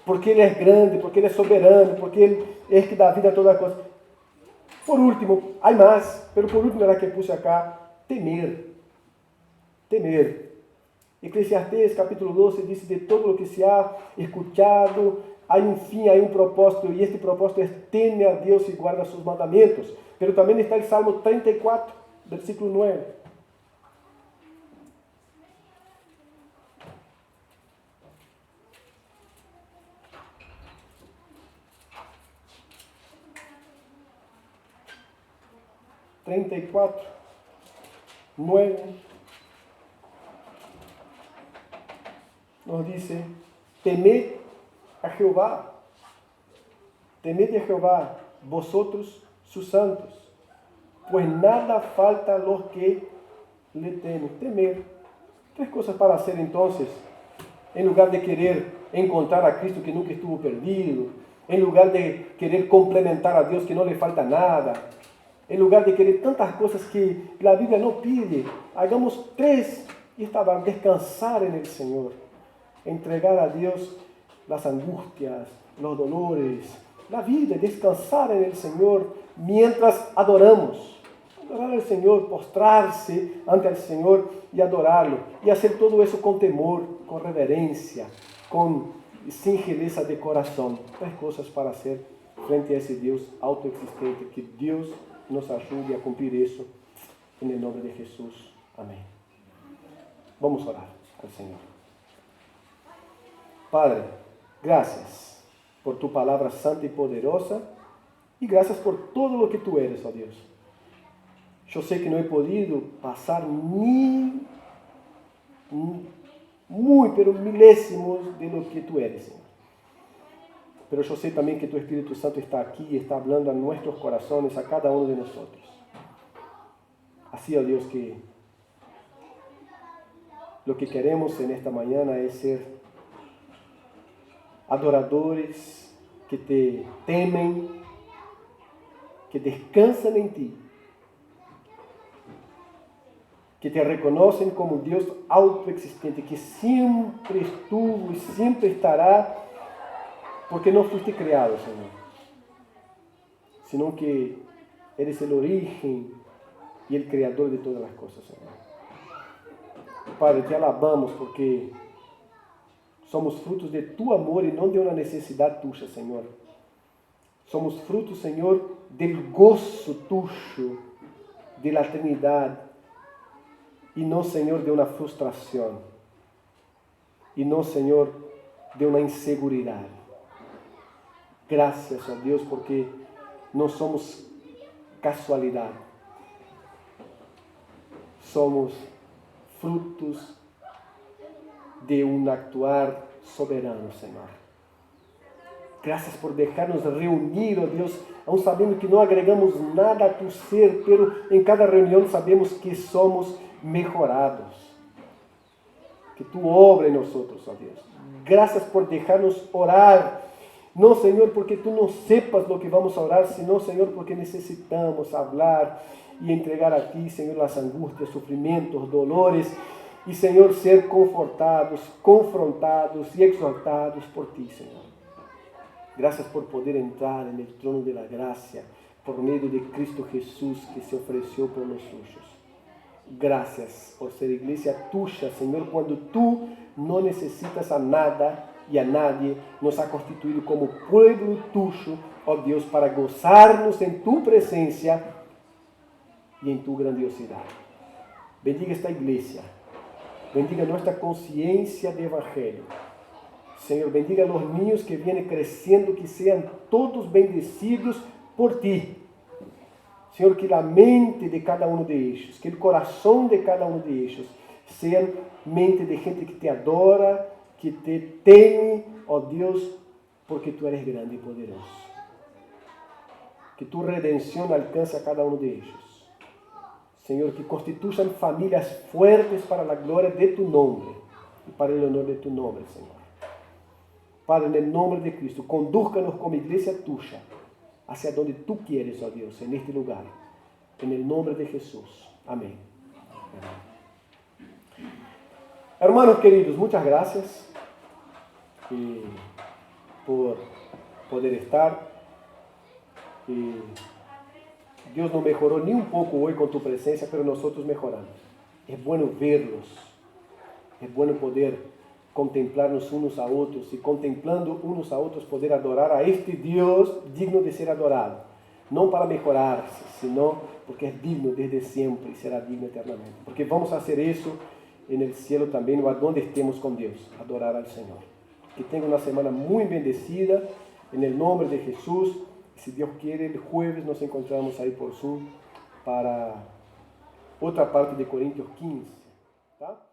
Porque Ele é grande, porque Ele é soberano, porque Ele é que dá vida a toda coisa. Por último, há mais, pero por último era que puse acá, temer. Temer. Eclesiastés capítulo 12 dice: de todo lo que se ha escuchado, hay un fin, hay un propósito, y este propósito es: teme a Dios y guarda sus mandamientos. Pero también está el Salmo 34, versículo 9. Nos dice: temed a Jehová, vosotros sus santos, pues nada falta a los que le temen. Temer. Tres cosas para hacer entonces, en lugar de querer encontrar a Cristo que nunca estuvo perdido, en lugar de querer complementar a Dios que no le falta nada, en lugar de querer tantas cosas que la Biblia no pide. Hagamos tres y estaba: descansar en el Señor, entregar a Dios las angustias, los dolores, la vida, descansar en el Señor mientras adoramos. Adorar al Señor, postrarse ante el Señor y adorarlo. Y hacer todo eso con temor, con reverencia, con singeleza de corazón. Tres cosas para hacer frente a ese Dios autoexistente. Que Dios nos ayude a cumplir eso en el nombre de Jesús. Amén. Vamos a orar al Señor. Padre, gracias por tu palabra santa y poderosa, y gracias por todo lo que tú eres, oh Dios. Yo sé que no he podido pasar ni pero milésimos de lo que tú eres, Señor. Pero yo sé también que tu Espíritu Santo está aquí y está hablando a nuestros corazones, a cada uno de nosotros. Así, oh Dios, que lo que queremos en esta mañana es ser adoradores que te temen, que descansan en ti, que te reconocen como Dios autoexistente, que siempre estuvo y siempre estará, porque no fuiste creado, Señor, sino que eres el origen y el creador de todas las cosas, Señor. Padre, te alabamos porque somos frutos de tu amor y no de una necesidad tuya, Señor. Somos frutos, Señor, del gozo tuyo, de la Trinidad, y no, Señor, de una frustración, y no, Señor, de una inseguridad. Gracias a Dios porque no somos casualidad, somos frutos de un actuar soberano, Señor. Gracias por dejarnos reunir, oh Dios, aun sabiendo que no agregamos nada a tu ser, pero en cada reunión sabemos que somos mejorados. Que tu obra en nosotros, oh Dios. Gracias por dejarnos orar. No, Señor, porque tú no sepas lo que vamos a orar, sino, Señor, porque necesitamos hablar y entregar a ti, Señor, las angustias, sufrimientos, dolores, y, Señor, ser confortados, confrontados y exaltados por ti, Señor. Gracias por poder entrar en el trono de la gracia por medio de Cristo Jesús, que se ofreció por los suyos. Gracias por ser iglesia tuya, Señor, cuando tú no necesitas a nada y a nadie. Nos ha constituido como pueblo tuyo, oh Dios, para gozarnos en tu presencia y en tu grandiosidad. Bendiga esta iglesia, bendiga nuestra conciencia de evangelio. Señor, bendiga a los niños que vienen creciendo, que sean todos bendecidos por ti. Señor, que la mente de cada uno de ellos, que el corazón de cada uno de ellos sean mente de gente que te adora, que te teme, oh Dios, porque tú eres grande y poderoso. Que tu redención alcance a cada uno de ellos. Señor, que constituyan familias fuertes para la gloria de tu nombre y para el honor de tu nombre, Señor. Padre, en el nombre de Cristo, condúzcanos como iglesia tuya hacia donde tú quieres, oh Dios, en este lugar. En el nombre de Jesús. Amén. Hermanos queridos, muchas gracias por poder estar. Dios no mejoró ni un poco hoy con tu presencia, pero nosotros mejoramos. Es bueno verlos. Es bueno poder contemplarnos unos a otros y contemplando unos a otros poder adorar a este Dios digno de ser adorado. No para mejorarse, sino porque es digno desde siempre y será digno eternamente. Porque vamos a hacer eso en el cielo también o a donde estemos con Dios, adorar al Señor. Que tenga una semana muy bendecida en el nombre de Jesús. Si Dios quiere, el jueves nos encontramos ahí por Zoom para otra parte de Corintios 15. ¿Tá?